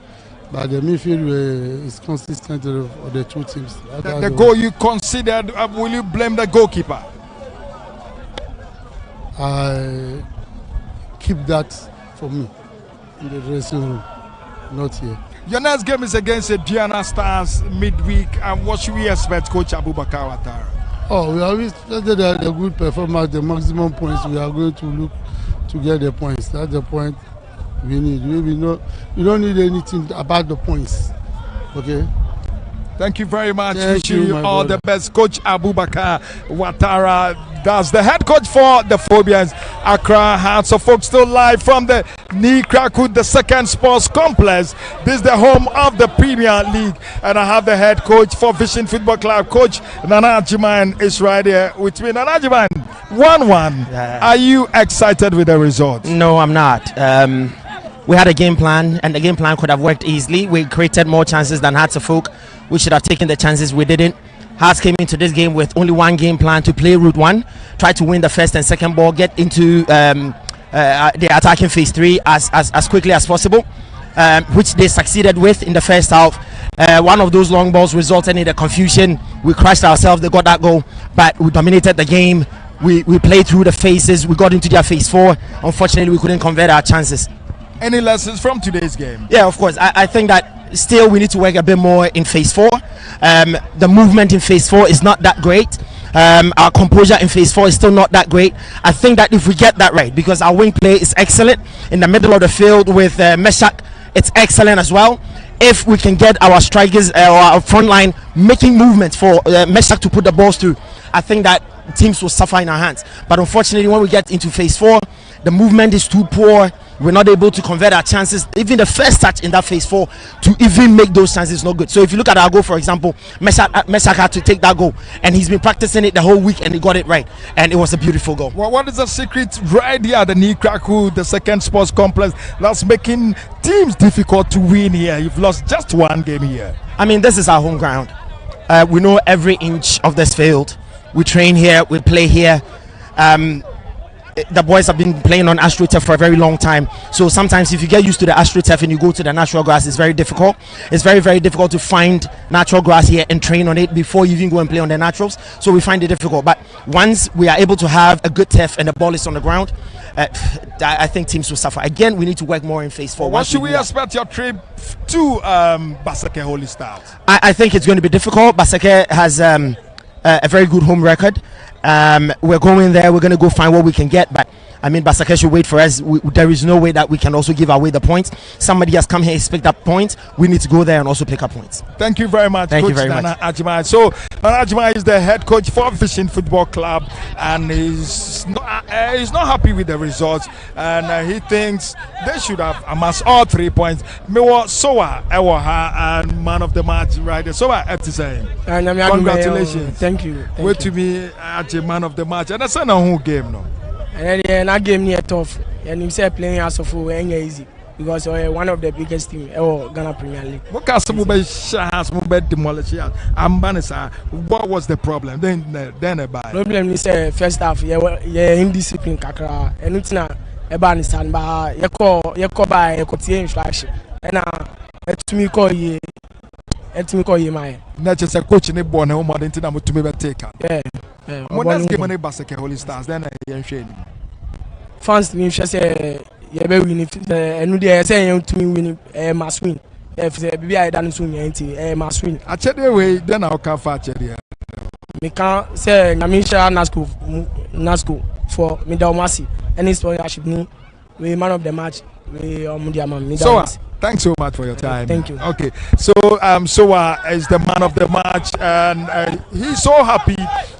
But the midfield is consistent of the two teams. The goal you considered, will you blame the goalkeeper? I keep that for me in the dressing room, not here. Your next game is against the Diana Stars midweek, and what should we expect, Coach Abubakar Watara? We always expected a good performance, the maximum points. We are going to look to get the points. That's the point we need. We don't need anything about the points. Okay. Thank you very much. Thank Wishing you all brother. the best, Coach Abubakar Watara. That's the head coach for the Phobians, Accra Hearts of Folk, still live from the Krakow, the second sports complex. This is the home of the Premier League, and I have the head coach for Vision Football Club, Coach Nana Ajiman, is right here with me. Nana Ajiman, 1-1. Are you excited with the result? No, I'm not. We had a game plan, and the game plan could have worked easily. We created more chances than Hearts of Folk. We should have taken the chances. We didn't. Hearts came into this game with only one game plan to play route one, try to win the first and second ball, get into the attacking phase 3 as quickly as possible, which they succeeded with in the first half. One of those long balls resulted in the confusion. We crashed ourselves. They got that goal, but we dominated the game. We played through the phases. We got into their phase 4. Unfortunately, we couldn't convert our chances. Any lessons from today's game? Yeah, of course. I think that still we need to work a bit more in phase 4. The movement in phase 4 is not that great. Our composure in phase 4 is still not that great. I think that if we get that right, because our wing play is excellent in the middle of the field with Meshach, it's excellent as well. If we can get our strikers or our front line making movements for Meshach to put the balls through, I think that teams will suffer in our hands. But unfortunately, when we get into phase 4, the movement is too poor. We're not able to convert our chances. Even the first touch in that phase 4 to even make those chances is not good. So if you look at our goal, for example, Meshach had to take that goal, and he's been practicing it the whole week, and he got it right, and it was a beautiful goal. Well, what is the secret right here at the Krakow, the second sports complex, that's making teams difficult to win here? You've lost just one game here. I mean, this is our home ground. We know every inch of this field. We train here, we play here. The boys have been playing on AstroTurf for a very long time, so sometimes if you get used to the AstroTurf and you go to the natural grass, it's very difficult. It's very, very difficult to find natural grass here and train on it before you even go and play on the naturals, so we find it difficult. But once we are able to have a good turf and the ball is on the ground, I think teams will suffer. Again, we need to work more in phase 4. What should we expect your trip to Basake Holy Stars? I think it's going to be difficult. Basake has a very good home record. We're going there, we're going to go find what we can get, but I mean, Basake should wait for us. There is no way that we can also give away the points. Somebody has come here, he's picked up points. We need to go there and also pick up points. Thank you very much, Thank Coach you very Nana much. Ajimai. So, Nana Ajimai is the head coach for Vision Football Club, and he's not happy with the results, and he thinks they should have amassed all 3 points. Mewa Soa Ewaha and man of the match right there. Soa Eptisay. Congratulations. Thank you. Wait to be a man of the match, and that's a whole game, no. And that game near tough, and you say playing as of any easy. because one of the biggest team Ghana Premier League. What was the problem? Then about problem is first half indiscipline kakra anything eba ni stand by yeko by tie instruction and etumi call ye my na just a coach in the born home more than to be take yeah when that's game on the Basket Holy Stars then fans me say ye be win enu dey say to me win must win if be I done so must win I check the way then I'll come far check there me can say Namisha Nasco for me Dalmasi any sponsorship ni we man of the match we so thanks so much for your time. Thank you. Okay, so Soa is the man of the match, and he's so happy,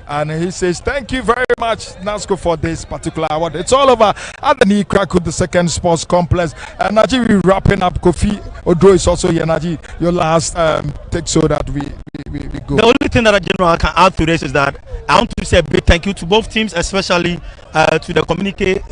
and he says thank you very much, Nasco, for this particular award. It's all over at the knee crack with the second sports complex. And Naji, we wrapping up. Kofi Odo is also here. Naji, your last take so that we go. The only thing that I generally can add to this is that I want to say a big thank you to both teams, especially to the communique